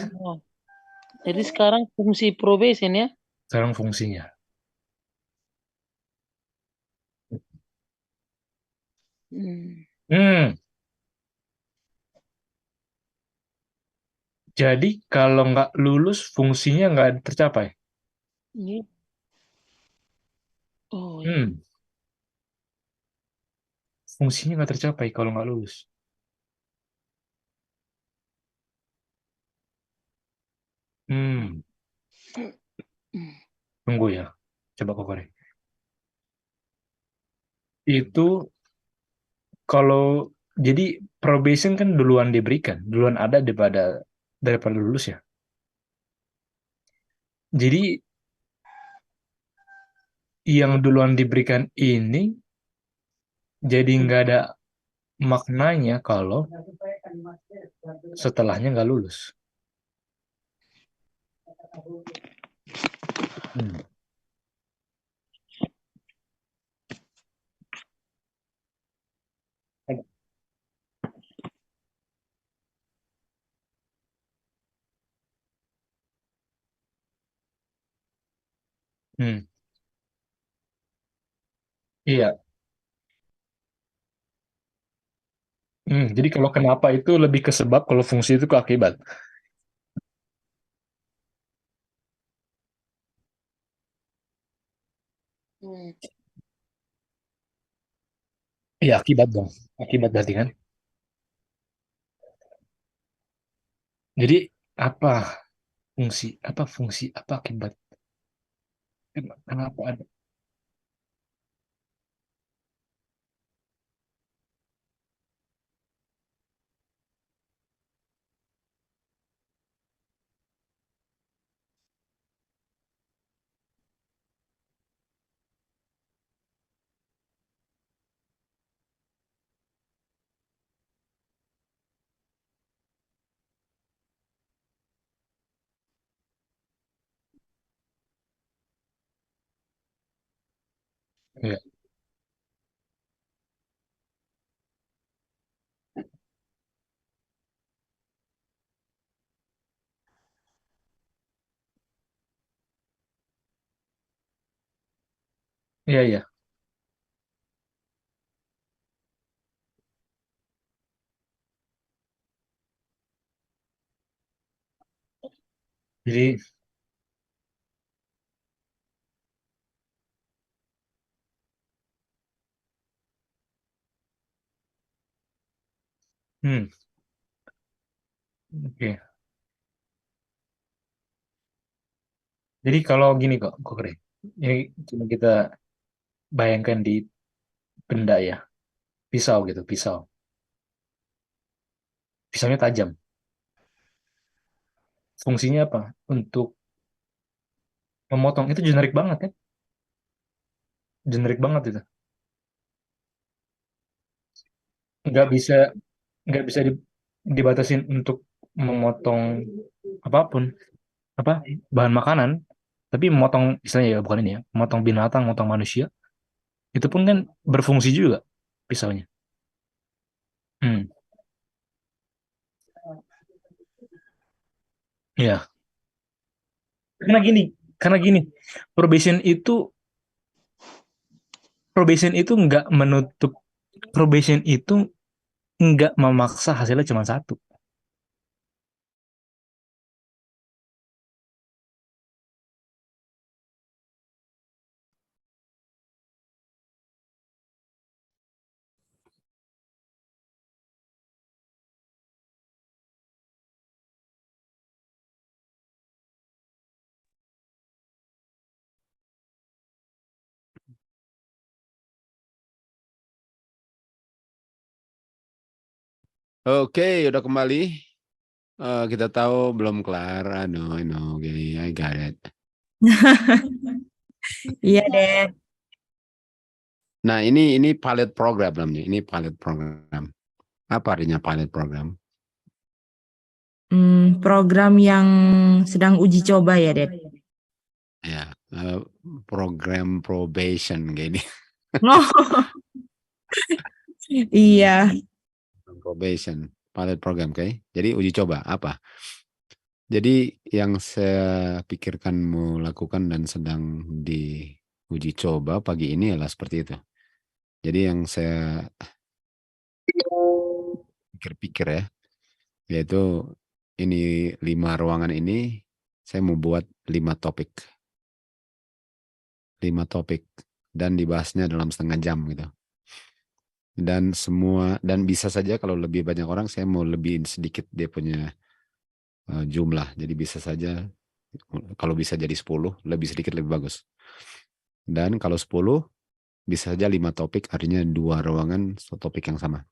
Jadi sekarang fungsi probation ya? Sekarang fungsinya. Jadi kalau nggak lulus, fungsinya nggak tercapai. Oh, Fungsinya nggak tercapai kalau nggak lulus. Tunggu ya. Coba Kokore. Itu kalau jadi probation kan duluan diberikan, duluan ada daripada lulus ya. Jadi yang duluan diberikan ini jadi nggak ada maknanya kalau setelahnya nggak lulus. Hmm. Hmm. Iya. Jadi kalau kenapa itu lebih ke sebab, kalau fungsi itu ke akibat. Iya, akibat dong. Akibat berarti kan. Jadi apa fungsi, apa akibat? Kenapa ada? Iya, iya, iya. Jadi, oke. Jadi kalau gini kok, Kre. Ini cuma kita bayangkan di benda ya, pisau gitu, pisau. Pisaunya tajam. Fungsinya apa? Untuk memotong. Itu generik banget kan? Generik banget itu. Nggak bisa nggak bisa dibatasin untuk memotong apapun, apa bahan makanan, tapi memotong misalnya ya, bukan ini ya, memotong binatang, memotong manusia, itu pun kan berfungsi juga pisaunya. Hmm. Ya, karena gini, probation itu nggak menutup, probation itu nggak memaksa hasilnya cuma satu. Oke, udah kembali. Kita tahu belum kelar. Gini, I got it. Iya deh. Nah, ini pilot program namanya. Ini pilot program. Apa artinya pilot program? Program yang sedang uji coba ya, Ded. Ya, program probation gini. Oh. Iya. Probation, pilot program, oke. Jadi uji coba apa? Jadi yang saya pikirkan mau lakukan dan sedang diuji coba pagi ini adalah seperti itu. Jadi yang saya pikir-pikir ya, yaitu ini 5 ruangan ini saya mau buat 5 topik. 5 topik dan dibahasnya dalam setengah jam gitu. Dan bisa saja kalau lebih banyak orang saya mau lebihin sedikit dia punya jumlah. Jadi bisa saja kalau bisa jadi 10, lebih sedikit lebih bagus. Dan kalau 10 bisa saja 5 topik, artinya 2 ruangan topik yang sama.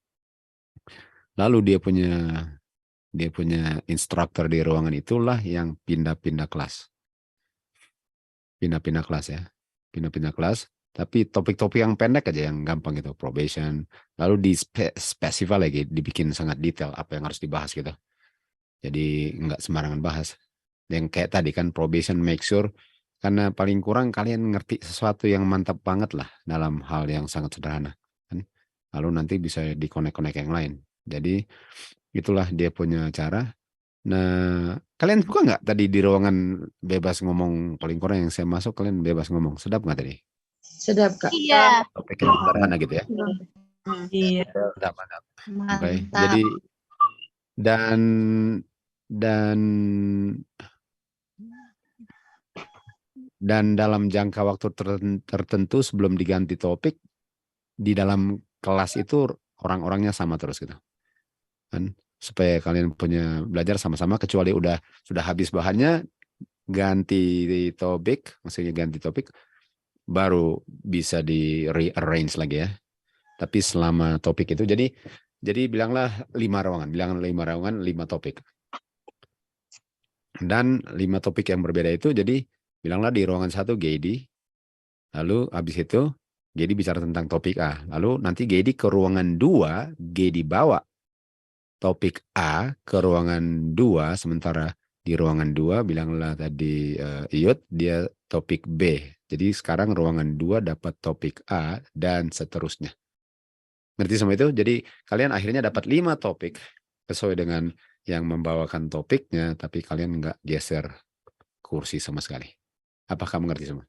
Lalu dia punya instruktur di ruangan itulah yang pindah-pindah kelas. Pindah-pindah kelas ya. pindah-pindah kelas, tapi topik-topik yang pendek aja yang gampang gitu, probation, lalu di spesify lagi, dibikin sangat detail apa yang harus dibahas gitu. Jadi nggak sembarangan bahas. Yang kayak tadi kan probation, make sure, karena paling kurang kalian ngerti sesuatu yang mantap banget lah dalam hal yang sangat sederhana. Kan? Lalu nanti bisa dikonek-konek yang lain. Jadi itulah dia punya cara. Nah, kalian suka nggak tadi di ruangan bebas ngomong, paling kurang yang saya masuk kalian bebas ngomong. Sedap nggak tadi? Sedap, Kak. Iya. Topik yang sederhana gitu ya. Iya. Sedap. Oke. Jadi dan dalam jangka waktu tertentu sebelum diganti topik, di dalam kelas itu orang-orangnya sama terus gitu. Kan? Supaya kalian punya belajar sama-sama, kecuali sudah habis bahannya, ganti topik, maksudnya ganti topik, baru bisa di rearrange lagi ya. Tapi selama topik itu, jadi bilanglah 5 ruangan, 5 topik. Dan 5 topik yang berbeda itu, jadi bilanglah di ruangan 1 Gedi, lalu habis itu Gedi bicara tentang topik A, lalu nanti Gedi ke ruangan 2, Gedi bawa topik A ke ruangan 2, sementara di ruangan 2 bilanglah tadi Iyut dia topik B. Jadi sekarang ruangan 2 dapat topik A dan seterusnya. Ngerti semua itu? Jadi kalian akhirnya dapat 5 topik sesuai dengan yang membawakan topiknya, tapi kalian nggak geser kursi sama sekali. Apakah mengerti semua?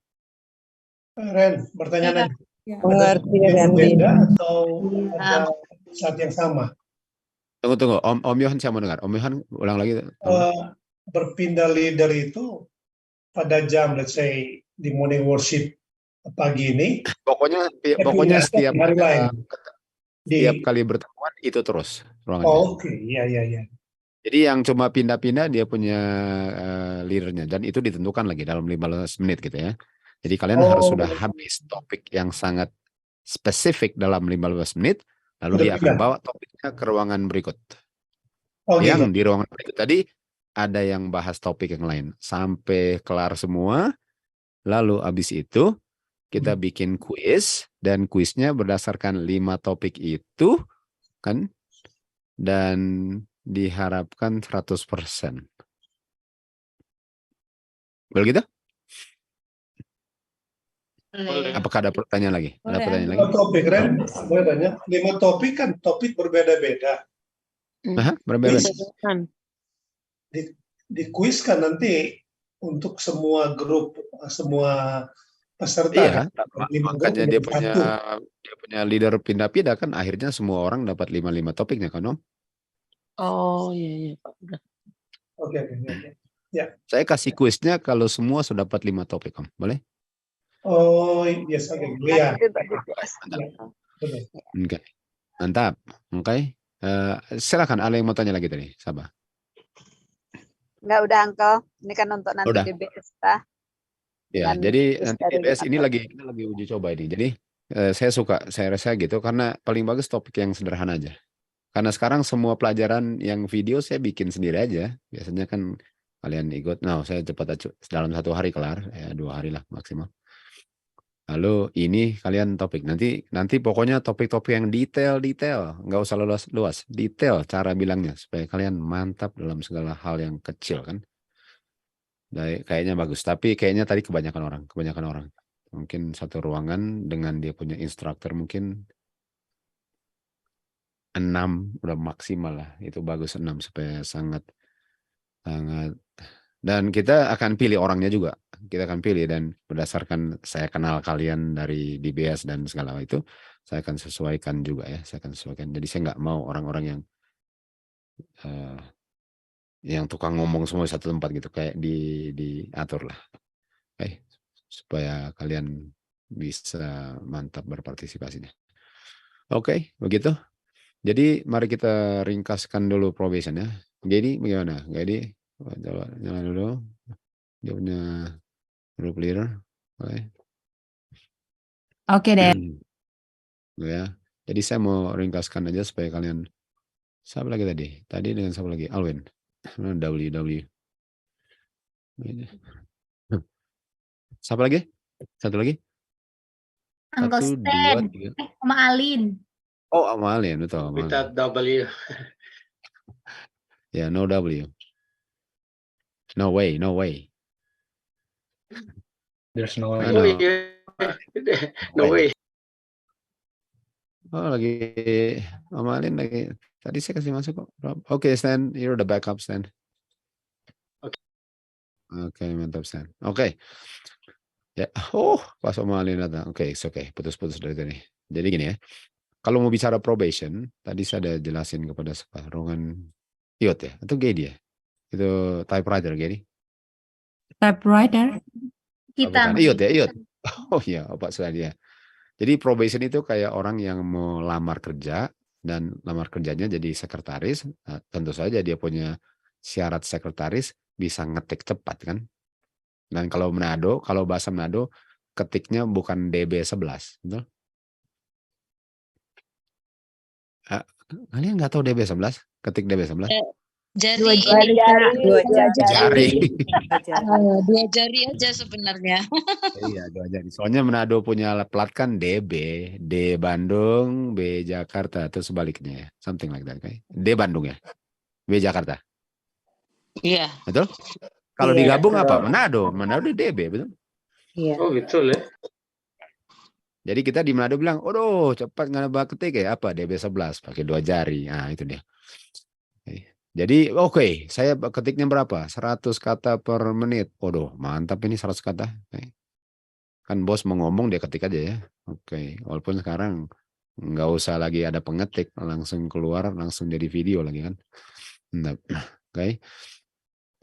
Ren, pertanyaan aja. Mengerti, Randy. Beda atau ada saat yang sama? Tunggu. Om Yohan saya mau dengar. Om Yohan ulang lagi. Berpindah leader itu pada jam, let's say di morning worship pagi ini. Pokoknya setiap kali bertemuan itu terus ruangannya. Oh, oke. Iya. Jadi yang cuma pindah-pindah dia punya leadernya, dan itu ditentukan lagi dalam 15 menit gitu ya. Jadi kalian harus sudah habis topik yang sangat spesifik dalam 15 menit. Lalu dia akan bawa topiknya ke ruangan berikut. Yang di ruangan berikut tadi ada yang bahas topik yang lain. Sampai kelar semua. Lalu habis itu kita bikin kuis. Dan kuisnya berdasarkan 5 topik itu. Kan? Dan diharapkan 100%. Boleh gitu? Apakah ada pertanyaan lagi? Ada pertanyaan lagi? 5 topik, Ren. Boleh tanya. 5 topik kan topik berbeda-beda. Berbeda. Di kuis kan nanti untuk semua grup, semua peserta. Iya, kan? makanya dia punya leader pindah-pindah kan, akhirnya semua orang dapat 5 topiknya kan Om? Oh iya Pak. Oke. Ya. Saya kasih kuisnya kalau semua sudah dapat 5 topik Om, boleh? Oh yes, oke. Ya. Oke. Mantap. Oke. Silakan, ada yang mau tanya lagi tadi, Sabah. Enggak, udah Uncle. Ini kan untuk nanti Udah. DBS tah. Ya, jadi nanti DBS ini kita lagi uji coba ini. Jadi saya rasa gitu karena paling bagus topik yang sederhana aja. Karena sekarang semua pelajaran yang video saya bikin sendiri aja. Biasanya kan kalian ikut. Nah, saya cepat dalam 1 hari kelar, ya 2 hari lah maksimal. Lalu ini kalian topik nanti pokoknya topik-topik yang detail, nggak usah luas, detail cara bilangnya supaya kalian mantap dalam segala hal yang kecil kan. Kayaknya bagus, tapi kayaknya tadi kebanyakan orang. Mungkin satu ruangan dengan dia punya instruktur mungkin 6 udah maksimal lah, itu bagus 6 supaya sangat. Dan kita akan pilih orangnya juga. Kita akan pilih dan berdasarkan saya kenal kalian dari DBS dan segala itu, saya akan sesuaikan juga ya. Jadi saya nggak mau orang-orang yang tukang ngomong semua di satu tempat gitu, kayak diatur lah. Supaya kalian bisa mantap berpartisipasinya. Oke, begitu. Jadi mari kita ringkaskan dulu probation ya. Jadi bagaimana? Jadi coba nyalain dulu. Dia punya group leader. Oke deh. Ya. Jadi saya mau ringkaskan aja supaya kalian. Siapa lagi tadi? Tadi dengan siapa lagi? Alwin. WW. Siapa lagi? Satu lagi? Uncle 1, 2, Stan. 3. Sama Alin. Oh, sama Alin, betul. Sama Alin. Without W. Ya, no W. No way, no way. There's no way. No. Oh iya. No way. Oh, lagi sama Alin lagi. Tadi saya kasih masuk kok. Oke, Stan, you're the backup, Stan. Oke, mantap, Stan. Oke. Ya, pas sama Alin datang. Oke, oke, putus-putus dari tadi. Jadi gini ya. Kalau mau bicara probation, tadi saya ada jelasin kepada Rohan Iot ya, atau Gedi ya? Itu typewriter, Gedi? Typewriter. Bukan. Iot ya, Iot. Oh iya, Pak Suadi ya. Jadi probation itu kayak orang yang mau lamar kerja, dan lamar kerjanya jadi sekretaris. Nah, tentu saja dia punya syarat sekretaris, bisa ngetik cepat kan. Dan kalau Manado, kalau bahasa Manado, ketiknya bukan DB11, betul? Kalian nggak tahu DB11? Ketik DB11? Jari. Jari. Dua jari aja sebenarnya. Iya, 2 jari. Soalnya Manado punya plat kan DB, D Bandung, B Jakarta, atau sebaliknya, something like that, okay? D Bandung ya, B Jakarta. Iya. Betul? Kalau digabung apa? Manado DB, betul? Iya. Oh betul ya. Jadi kita di Manado bilang, "Aduh, cepat nggak nambah ketik ya, apa DB11 pakai 2 jari." Nah, itu dia. Jadi oke, saya ketiknya berapa? 100 kata per menit. Waduh, mantap ini 100 kata. Kan bos mau ngomong dia ketik aja ya. Oke, walaupun sekarang nggak usah lagi ada pengetik, langsung keluar, langsung jadi video lagi kan. Nah, oke.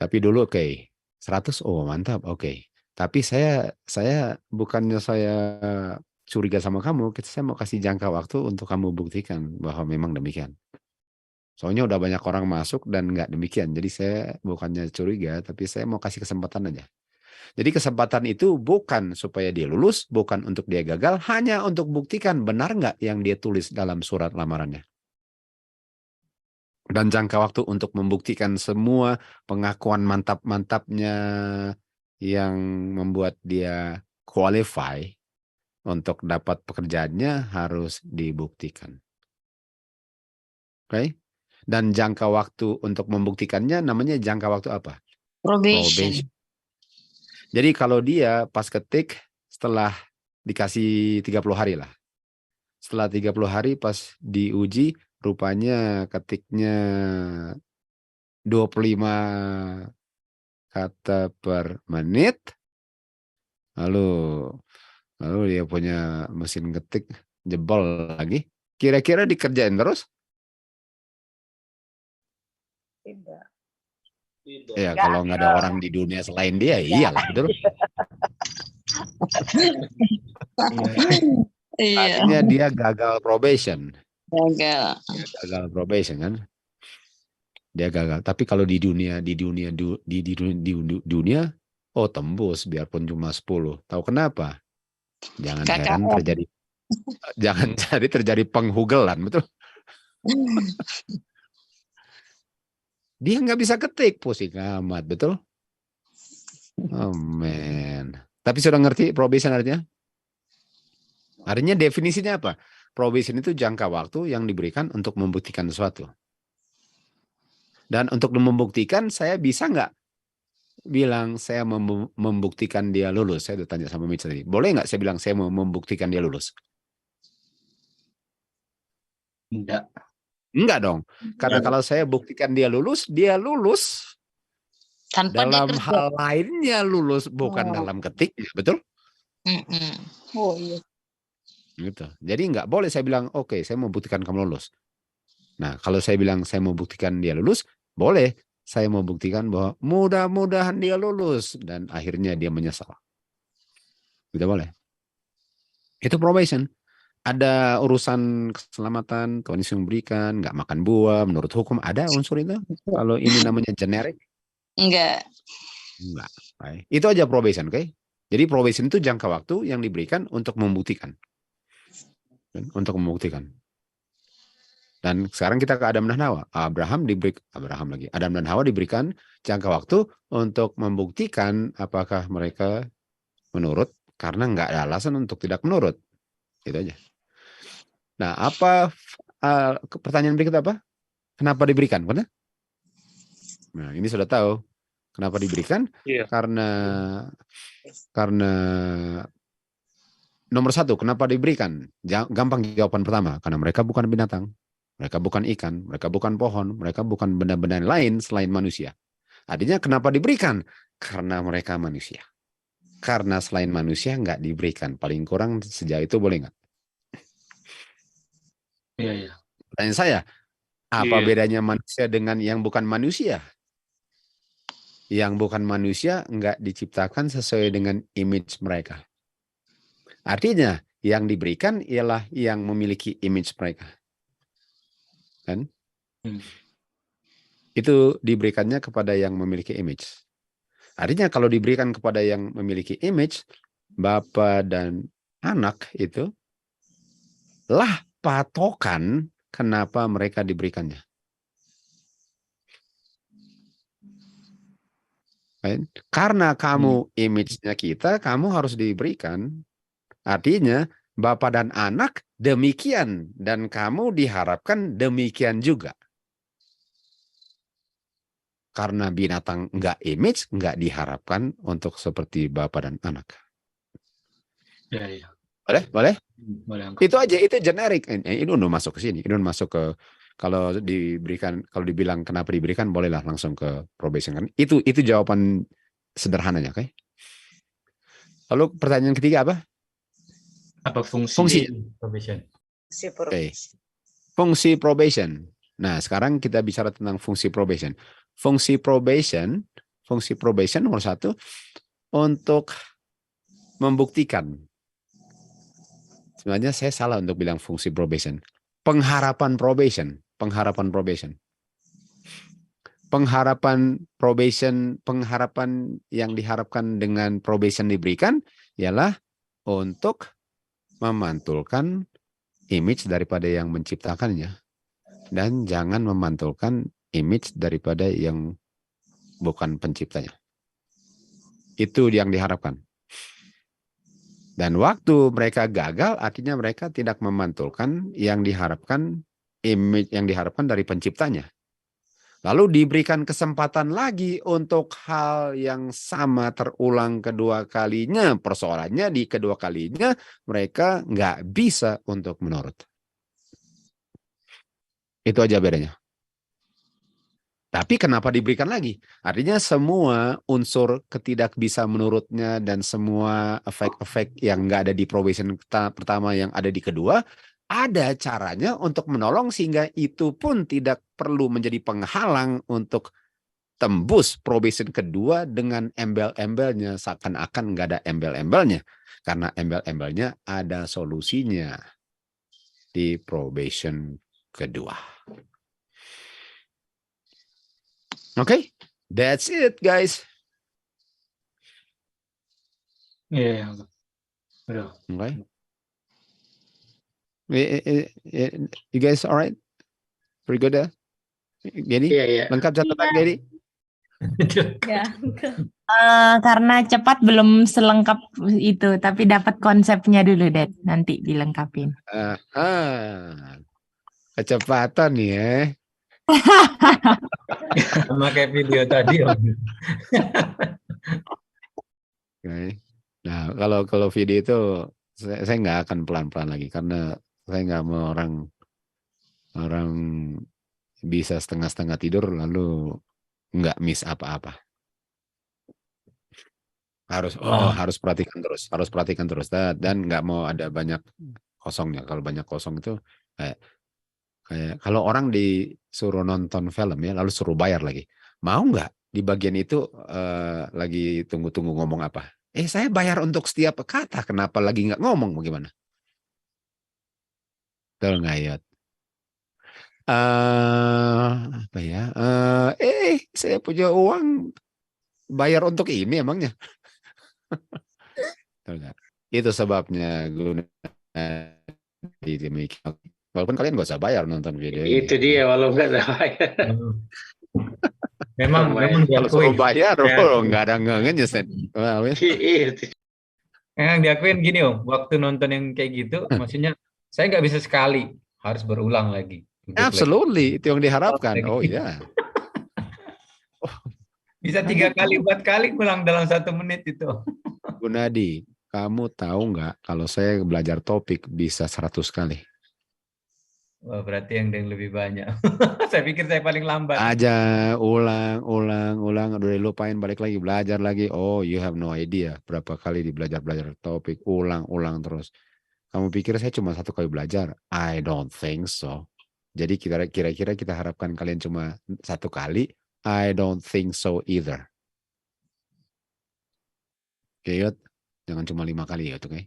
Tapi dulu 100, oh mantap, oke. Tapi saya bukannya saya curiga sama kamu, saya mau kasih jangka waktu untuk kamu buktikan bahwa memang demikian. Soalnya udah banyak orang masuk dan nggak demikian. Jadi saya bukannya curiga, tapi saya mau kasih kesempatan aja. Jadi kesempatan itu bukan supaya dia lulus, bukan untuk dia gagal, hanya untuk buktikan benar nggak yang dia tulis dalam surat lamarannya. Dan jangka waktu untuk membuktikan semua pengakuan mantap-mantapnya yang membuat dia qualify untuk dapat pekerjaannya harus dibuktikan. Oke? Dan jangka waktu untuk membuktikannya namanya jangka waktu apa? Probation. Jadi kalau dia pas ketik setelah dikasih 30 hari lah. Setelah 30 hari pas diuji rupanya ketiknya 25 kata per menit. Lalu dia punya mesin ketik jebol lagi. Kira-kira dikerjain terus? Tidak. Ya, kalau nggak ada orang di dunia selain dia, iyalah, betul. Iya. Artinya dia gagal probation. Gagal Probation kan? Dia gagal. Tapi kalau di dunia, oh tembus biarpun cuma 10. Tahu kenapa? Jangan heran terjadi penghugelan, betul? Dia nggak bisa ketik, pusing amat, betul? Oh man. Tapi sudah ngerti probation artinya? Artinya definisinya apa? Probation itu jangka waktu yang diberikan untuk membuktikan sesuatu. Dan untuk membuktikan, saya bisa nggak bilang saya membuktikan dia lulus? Saya udah tanya sama Mitch tadi. Boleh nggak saya bilang saya mau membuktikan dia lulus? Enggak. Enggak dong. Karena kalau saya buktikan dia lulus tanpa dalam dia kerja. hal lainnya lulus, bukan dalam ketiknya, betul? Oh iya. Gitu. Jadi nggak boleh saya bilang, oke, saya mau buktikan kamu lulus. Nah, kalau saya bilang saya mau buktikan dia lulus, boleh. Saya mau buktikan bahwa mudah-mudahan dia lulus dan akhirnya dia menyesal. Tidak boleh. Itu probation. Ada urusan keselamatan, kondisi yang memberikan, nggak makan buah, menurut hukum ada unsur itu? Kalau ini namanya generik? Enggak. Baik. Itu aja probation, oke? Jadi probation itu jangka waktu yang diberikan untuk membuktikan. Dan sekarang kita ke Adam dan Hawa. Adam dan Hawa diberikan jangka waktu untuk membuktikan apakah mereka menurut, karena nggak ada alasan untuk tidak menurut. Itu aja. Nah, apa pertanyaan berikut apa? Kenapa diberikan? Benar? Nah, ini sudah tahu. Kenapa diberikan? Iya. Karena nomor satu, kenapa diberikan? Gampang jawaban pertama. Karena mereka bukan binatang. Mereka bukan ikan. Mereka bukan pohon. Mereka bukan benda-benda lain selain manusia. Artinya kenapa diberikan? Karena mereka manusia. Karena selain manusia nggak diberikan. Paling kurang sejauh itu boleh nggak? Iya, iya. Pertanyaan saya, apa Iya. bedanya manusia dengan yang bukan manusia? Yang bukan manusia nggak diciptakan sesuai dengan image mereka. Artinya, yang diberikan ialah yang memiliki image mereka. Kan? Itu diberikannya kepada yang memiliki image. Artinya kalau diberikan kepada yang memiliki image, Bapa dan anak itu lah patokan kenapa mereka diberikannya. Right? Karena kamu image-nya kita, kamu harus diberikan. Artinya Bapa dan anak demikian dan kamu diharapkan demikian juga. Karena binatang enggak image, enggak diharapkan untuk seperti Bapa dan anak. Iya, iya. Boleh? Boleh? Boleh, Uncle. Itu aja, itu generik. Ini udah masuk ke sini. Ini udah masuk ke, kalau diberikan, kalau dibilang kenapa diberikan, bolehlah langsung ke probation kan. Itu jawaban sederhananya, oke? Lalu pertanyaan ketiga apa? Apa fungsi probation? Oke. Fungsi probation. Nah, sekarang kita bicara tentang fungsi probation. Fungsi probation nomor satu, untuk membuktikan. Sebenarnya saya salah untuk bilang fungsi probation. Pengharapan probation. Pengharapan yang diharapkan dengan probation diberikan ialah untuk memantulkan image daripada yang menciptakannya. Dan jangan memantulkan image daripada yang bukan penciptanya. Itu yang diharapkan. Dan waktu mereka gagal, artinya mereka tidak memantulkan yang diharapkan, image yang diharapkan dari penciptanya. Lalu diberikan kesempatan lagi untuk hal yang sama terulang kedua kalinya. Persoalannya di kedua kalinya mereka nggak bisa untuk menurut. Itu aja bedanya. Tapi kenapa diberikan lagi? Artinya semua unsur ketidak bisa menurutnya dan semua efek-efek yang nggak ada di probation pertama yang ada di kedua, ada caranya untuk menolong sehingga itu pun tidak perlu menjadi penghalang untuk tembus probation kedua dengan embel-embelnya. Seakan-akan nggak ada embel-embelnya. Karena embel-embelnya ada solusinya di probation kedua. Oke, that's it guys. Iya, udah. Okay. You guys alright? Pretty good ya? Gedi? Iya. Lengkap catatan Gedi? Ya. Karena cepat belum selengkap itu, tapi dapat konsepnya dulu, Dad. Nanti dilengkapin. Kecepatan nih ya. Sama kayak video tadi. Okay. Nah, kalau video itu saya nggak akan pelan-pelan lagi karena saya nggak mau orang bisa setengah-setengah tidur lalu nggak miss apa-apa. Harus perhatikan terus dan nggak mau ada banyak kosongnya. Kalau banyak kosong itu kayak kalau orang disuruh nonton film ya lalu suruh bayar lagi, mau nggak di bagian itu lagi tunggu-tunggu ngomong apa? Saya bayar untuk setiap kata, kenapa lagi nggak ngomong bagaimana? Betul nggak ya? Apa ya? Saya punya uang bayar untuk ini emangnya? Betul nggak? Itu sebabnya guna di demikian. Walaupun kalian gak usah bayar nonton video ini. Itu dia, walau nggak ada bayar. Memang kalau suruh bayar, nggak ada ngengenya. Yang diakuin gini Om, waktu nonton yang kayak gitu, maksudnya saya nggak bisa sekali, harus berulang lagi. Absolutely, itu yang diharapkan. Oh iya. Bisa 3 kali, 4 kali ulang dalam 1 menit itu. Gunadi, kamu tahu nggak kalau saya belajar topik bisa 100 kali? Wah, berarti yang lebih banyak. Saya pikir saya paling lambat. Aja, ulang, udah lupain, balik lagi, belajar lagi. Oh, you have no idea berapa kali belajar topik, ulang terus. Kamu pikir saya cuma 1 kali belajar? I don't think so. Jadi kira-kira kita harapkan kalian cuma 1 kali? I don't think so either. Oke, Yud. Jangan cuma 5 kali ya, oke?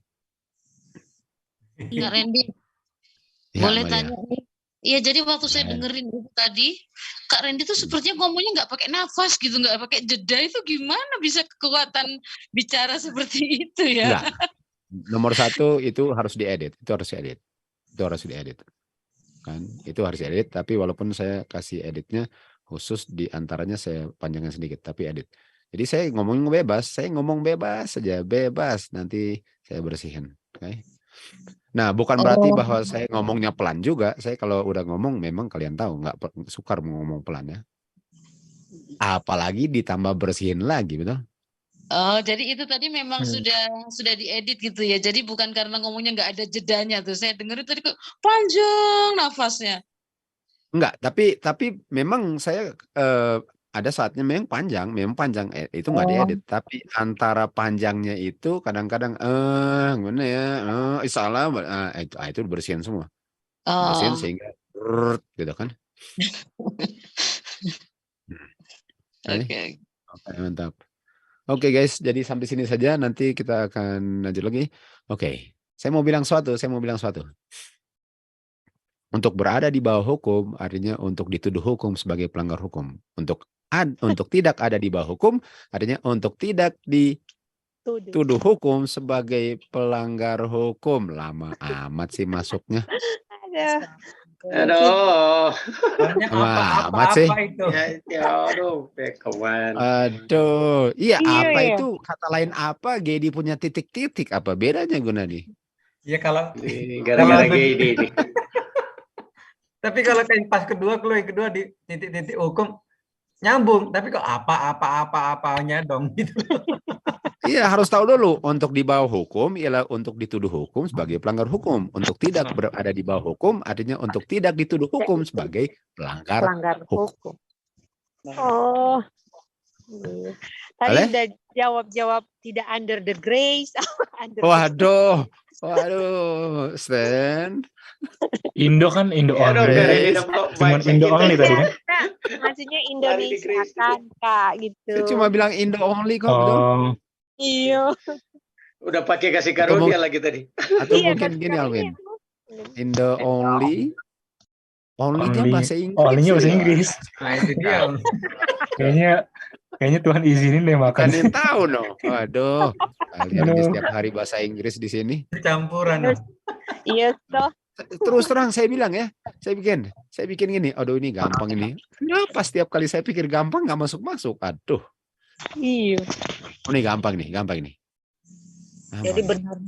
Kak Randy, Ya, boleh Amalia. tanya nih? Iya, jadi waktu saya dengerin itu tadi, Kak Randy tuh sepertinya ngomongnya nggak pakai nafas gitu, nggak pakai jeda, itu gimana bisa kekuatan bicara seperti itu ya? Enggak. Nomor 1 itu harus diedit. Itu harus diedit. Kan? Itu harus diedit, tapi walaupun saya kasih editnya khusus di antaranya saya panjangin sedikit, tapi edit. Jadi saya ngomong bebas saja, bebas. Nanti saya bersihin. Oke? Nah, bukan berarti bahwa saya ngomongnya pelan juga. Saya kalau udah ngomong memang kalian tahu nggak sukar ngomong pelan ya. Apalagi ditambah bersihin lagi, betul? Oh, jadi itu tadi memang sudah diedit gitu ya. Jadi bukan karena ngomongnya nggak ada jedanya tuh. Saya dengerin tadi kok panjang nafasnya. Enggak, tapi memang saya ada saatnya memang panjang itu nggak diedit, tapi antara panjangnya itu kadang-kadang gimana ya, salah, itu bersihin semua. Bersihin Oh. sehingga gitu kan. Oke. Oke, mantap. Oke guys, jadi sampai sini saja, nanti kita akan lanjut lagi. Oke, saya mau bilang suatu. Untuk berada di bawah hukum artinya untuk dituduh hukum sebagai pelanggar hukum. Untuk tidak ada di bawah hukum artinya untuk tidak dituduh hukum sebagai pelanggar hukum. Lama amat sih masuknya. Aduh. Amat sih. Itu. Aduh, kawan. Aduh, iya apa Iya. itu kata lain apa? Gedi punya titik-titik, apa bedanya Gunadi? Ya kalau Gara-gara gini nih. Tapi kalau kayak pas kedua di titik-titik hukum nyambung, tapi kok apa-apanya dong gitu. Iya, harus tahu dulu. Untuk di bawah hukum ialah untuk dituduh hukum sebagai pelanggar hukum. Untuk tidak berada di bawah hukum artinya untuk tidak dituduh hukum sebagai pelanggar hukum. Oh. Tadi Boleh? udah jawab tidak under the grace. Waduh, Stan. Indo kan Indo Ya dong, only. Cuman Indo only tadi kan. Nah, maksudnya Indonesia kan Kak gitu. Saya cuma bilang Indo only kok, betul? Iya. Udah pakai kasih karunia lagi tadi. Atau mungkin gini Alvin. Indo only. Only-nya bahasa Inggris. Only-nya bahasa ya. Inggris. Nah, itu dia. Kayaknya Tuhan izinin deh makan. Kalian tahu no. Waduh. Kalian di setiap hari bahasa Inggris di sini. Campuran. Iya toh. Terus terang saya bilang ya, saya bikin gini. Aduh ini gampang ini. Kenapa setiap kali saya pikir gampang nggak masuk. Aduh. Iya. Oh, ini gampang nih. Jadi benar.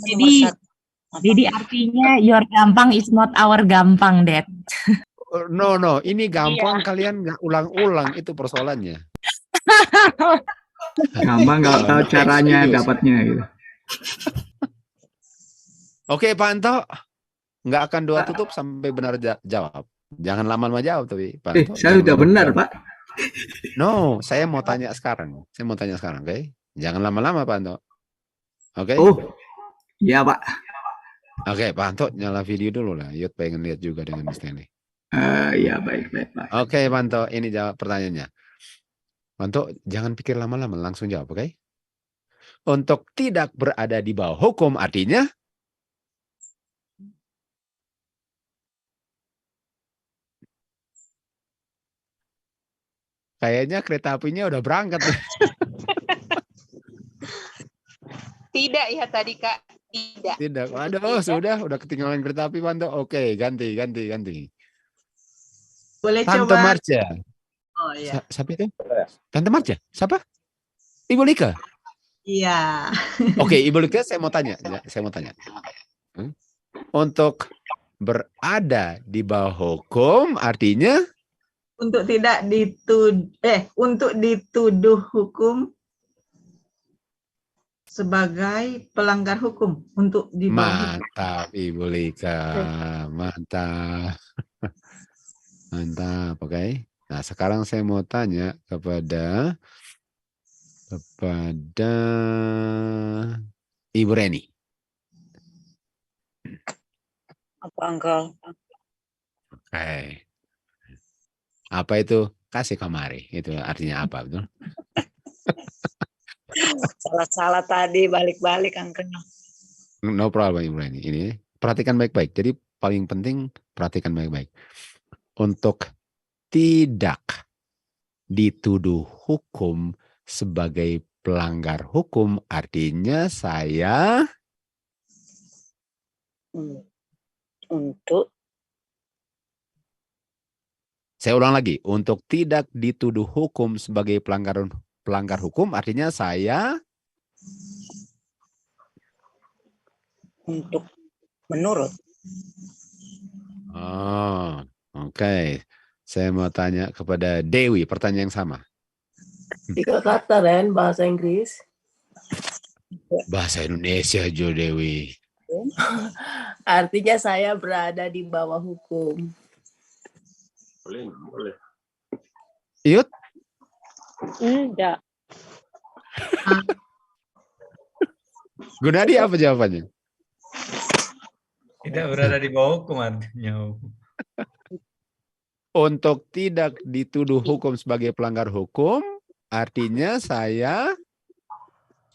Jadi artinya your gampang is not our gampang, Dad. No, ini gampang kalian nggak ulang-ulang itu persoalannya. Gampang nggak tahu caranya dapatnya gitu. Oke, Pak Anto. Nggak akan doa tutup sampai benar jawab. Jangan lama-lama jawab tapi Pak Anto. Saya udah benar, Pak. No, saya mau tanya sekarang. Oke? Jangan lama-lama, Pak Anto. Oke? Oh, iya, Pak. Oke, Pak Anto, nyala video dulu lah. Yud pengen lihat juga dengan Stanley. Ya, baik, Pak. Oke, Pak Anto, ini jawab pertanyaannya. Pak Anto, jangan pikir lama-lama, langsung jawab, oke? Untuk tidak berada di bawah hukum artinya kayaknya kereta apinya udah berangkat. Tidak ya tadi Kak. Tidak. Waduh, udah ketinggalan kereta api, Panto. Oke, ganti. Boleh Tante coba. Marcia. Oh iya. Siapa itu? Tante Marcia? Siapa? Ibu Lika? Iya. Oke, Ibu Lucia, saya mau tanya. Untuk berada di bawah hukum artinya Untuk tidak untuk dituduh hukum sebagai pelanggar hukum untuk di bawah hukum. mantap, Ibu Lika, mantap. Mantap, oke. Nah, sekarang saya mau tanya kepada Ibu Reni. Apa Uncle? Oke. Apa itu kasih kamari? Itu artinya apa, betul? Salah-salah tadi balik-balik Uncle. No problem, Ibu Reni. Ini perhatikan baik-baik. Jadi paling penting perhatikan baik-baik. Untuk tidak dituduh hukum sebagai pelanggar hukum artinya saya Untuk saya ulang lagi, untuk tidak dituduh hukum sebagai pelanggar hukum artinya saya untuk menurut. Oh, oke. Saya mau tanya kepada Dewi, pertanyaan yang sama. 3 kata, Ren, bahasa Inggris. Bahasa Indonesia, Jo Dewi. Artinya saya berada di bawah hukum. Boleh. Iyut? Enggak. Gunadi apa jawabannya? Tidak berada di bawah hukum artinya. Untuk tidak dituduh hukum sebagai pelanggar hukum, artinya saya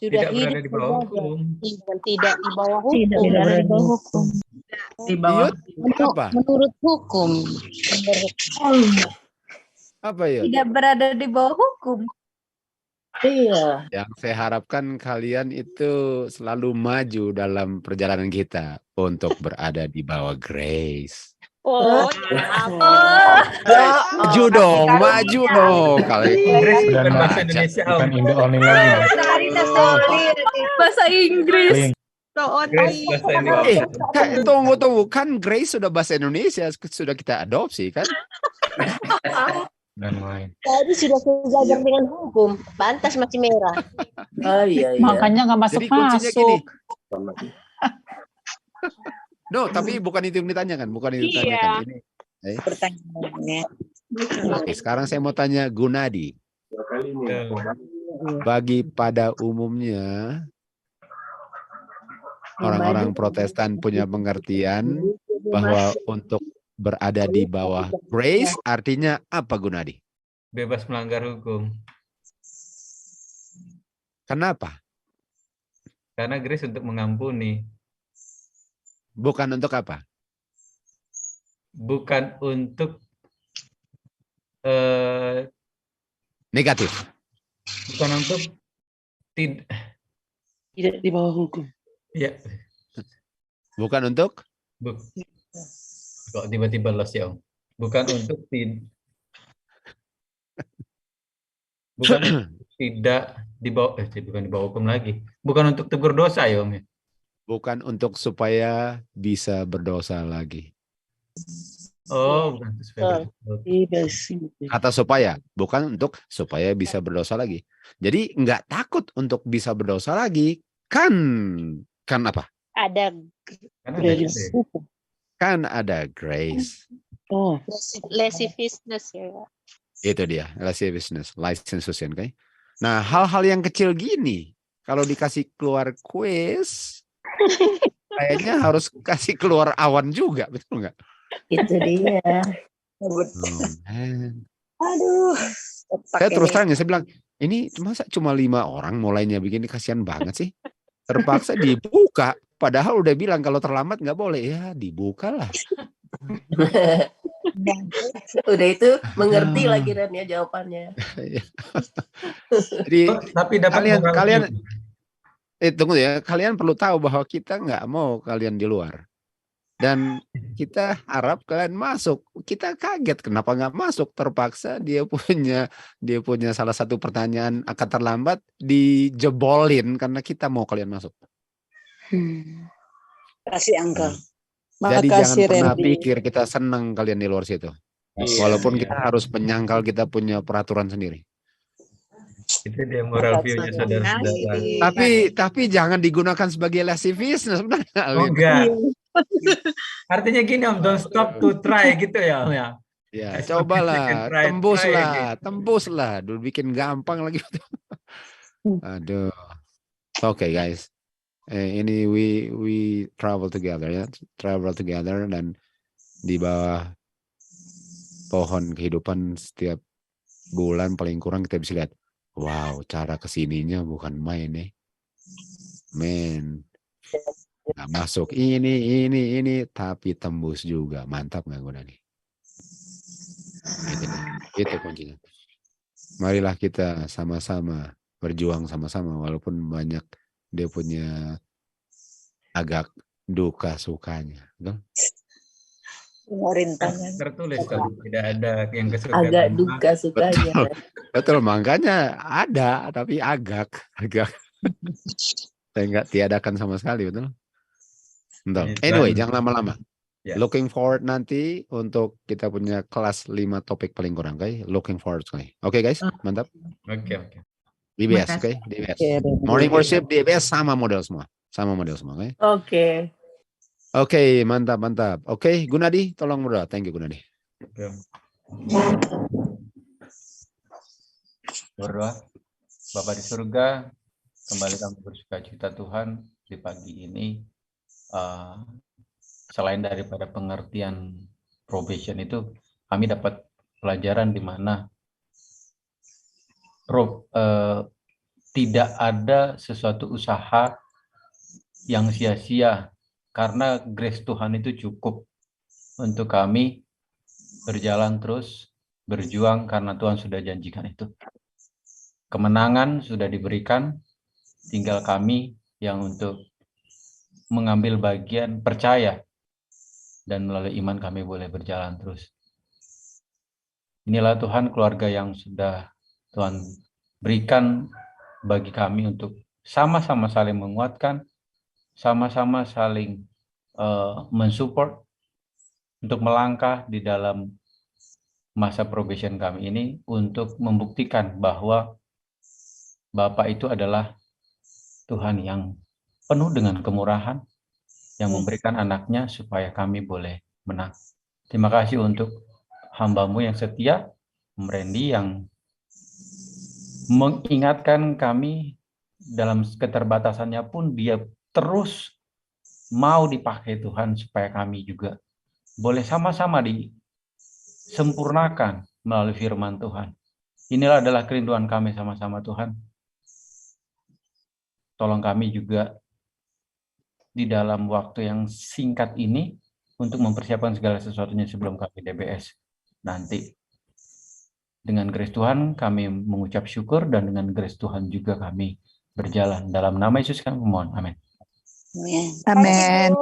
Sudah Tidak berada hidup di bawah berada. hukum. Tidak di bawah hukum. Tidak berada di bawah hukum. Di bawah Iyut, apa? Menurut hukum. Apa Iyut? Tidak berada di bawah hukum. Iya. Yang saya harapkan kalian itu selalu maju dalam perjalanan kita untuk berada di bawah grace. Oh, Maju dong, maju dong. Grace Sudah bukan bahasa baca, Indonesia, bukan Om. Indo only lagi. Bahasa Inggris. Grace bahasa Indonesia. Tunggu. Kan Grace sudah bahasa Indonesia, sudah kita adopsi kan? Dan lain. tadi sudah sejajar dengan hukum. Pantas masih merah. Oh iya. Makanya nggak Jadi kuncinya gini. masuk-masuk. No, tapi bukan itu yang ditanyakan, bukan itu yang Iya. ditanyakan. Ini. Pertanyaannya. Oke, sekarang saya mau tanya Gunadi. Bagi pada umumnya orang-orang Protestan punya pengertian bahwa untuk berada di bawah grace artinya apa, Gunadi? Bebas melanggar hukum. Kenapa? Karena grace untuk mengampuni. Bukan untuk apa? Bukan untuk Negatif. bukan untuk Tidak di bawah hukum. ya Bukan untuk kok tiba-tiba los ya Om. Bukan untuk bukan untuk tidak di bawah bukan di bawah hukum lagi. Bukan untuk tegur dosa ya Om ya. bukan untuk supaya bisa berdosa lagi. Oh, bukan untuk supaya Kata supaya, bukan untuk supaya bisa berdosa lagi. Jadi nggak takut untuk bisa berdosa lagi. Kan apa? Ada Kan ada grace. Oh. lasciviousness ya. Itu dia, lasciviousness, licentiousness kan. Nah, hal-hal yang kecil gini, kalau dikasih keluar quiz, kayaknya harus kasih keluar awan juga, betul nggak? Itu dia. Aduh. Saya terus terang ya, saya bilang, ini masa cuma 5 orang mulainya begini, kasihan banget sih. Terpaksa dibuka, padahal udah bilang kalau terlambat nggak boleh. Ya, dibukalah. Udah itu mengerti lagi Ren ya jawabannya. Jadi tapi dapat kalian tunggu ya, kalian perlu tahu bahwa kita nggak mau kalian di luar. Dan kita harap kalian masuk. Kita kaget kenapa nggak masuk. Terpaksa dia punya salah satu pertanyaan akan terlambat dijebolin karena kita mau kalian masuk. Kasih Uncle. Jadi jangan Makasih pernah Randy. pikir kita senang kalian di luar situ. Walaupun kita harus menyangkal kita punya peraturan sendiri. Itu dia moral view-nya saudara-saudara. Tapi jangan digunakan sebagai lascivious sebenarnya. Oh enggak. Artinya gini Om, don't stop to try gitu ya Om ya. Ya, cobalah, tembuslah. Dulu bikin gampang lagi. Aduh. Oke guys. Ini we travel together ya. Travel together dan di bawah pohon kehidupan setiap bulan paling kurang kita bisa lihat. Wow, cara kesininya bukan main nih. Men. Nah, masuk ini tapi tembus juga. Mantap nggak gue nih? Itu kuncinya. Marilah kita sama-sama berjuang sama-sama walaupun banyak dia punya agak duka sukanya. Betul? Rintangan. Tertulis kalau tidak ada yang kesukaan. Agak duka sukanya. Betul, makanya ada tapi agak saya nggak tiadakan sama sekali, betul. Anyway, jangan lama-lama. Looking forward nanti untuk kita punya kelas 5 topik paling kurang, oke? Looking forward sekali. Oke guys, mantap. Oke. DBS, oke? DBS. Morning worship DBS sama model semua, oke? Oke, mantap. Oke, Gunadi, tolong berdoa. Thank you, Gunadi. Berdoa. Bapa di surga, kembali kami bersuka-cita Tuhan di pagi ini. Selain daripada pengertian probation itu, kami dapat pelajaran di mana tidak ada sesuatu usaha yang sia-sia. Karena grace Tuhan itu cukup untuk kami berjalan terus, berjuang karena Tuhan sudah janjikan itu. Kemenangan sudah diberikan, tinggal kami yang untuk mengambil bagian percaya dan melalui iman kami boleh berjalan terus. Inilah Tuhan keluarga yang sudah Tuhan berikan bagi kami untuk sama-sama saling menguatkan, sama-sama saling mensupport untuk melangkah di dalam masa probation kami ini untuk membuktikan bahwa Bapa itu adalah Tuhan yang penuh dengan kemurahan yang memberikan anaknya supaya kami boleh menang. Terima kasih untuk hamba-Mu yang setia, Om Randy, yang mengingatkan kami dalam keterbatasannya pun dia terus mau dipakai Tuhan supaya kami juga boleh sama-sama disempurnakan melalui firman Tuhan. Inilah adalah kerinduan kami sama-sama Tuhan. Tolong kami juga di dalam waktu yang singkat ini untuk mempersiapkan segala sesuatunya sebelum kami DBS nanti. Dengan grace Tuhan kami mengucap syukur dan dengan grace Tuhan juga kami berjalan. Dalam nama Yesus kami memohon. Amin. Amin.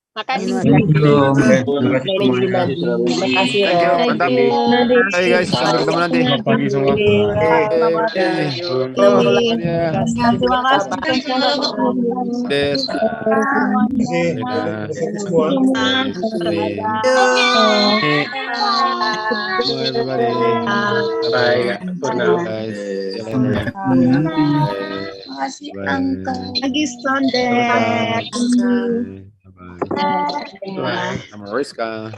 Makasih. Terima kasih. Mantap. Hai guys, sampai ketemu nanti. Selamat pagi semua. Terima kasih. Des. Everybody. Bye. Good night. Guys. Makasih Uncle. Lagi Sunday. Sama Rizka.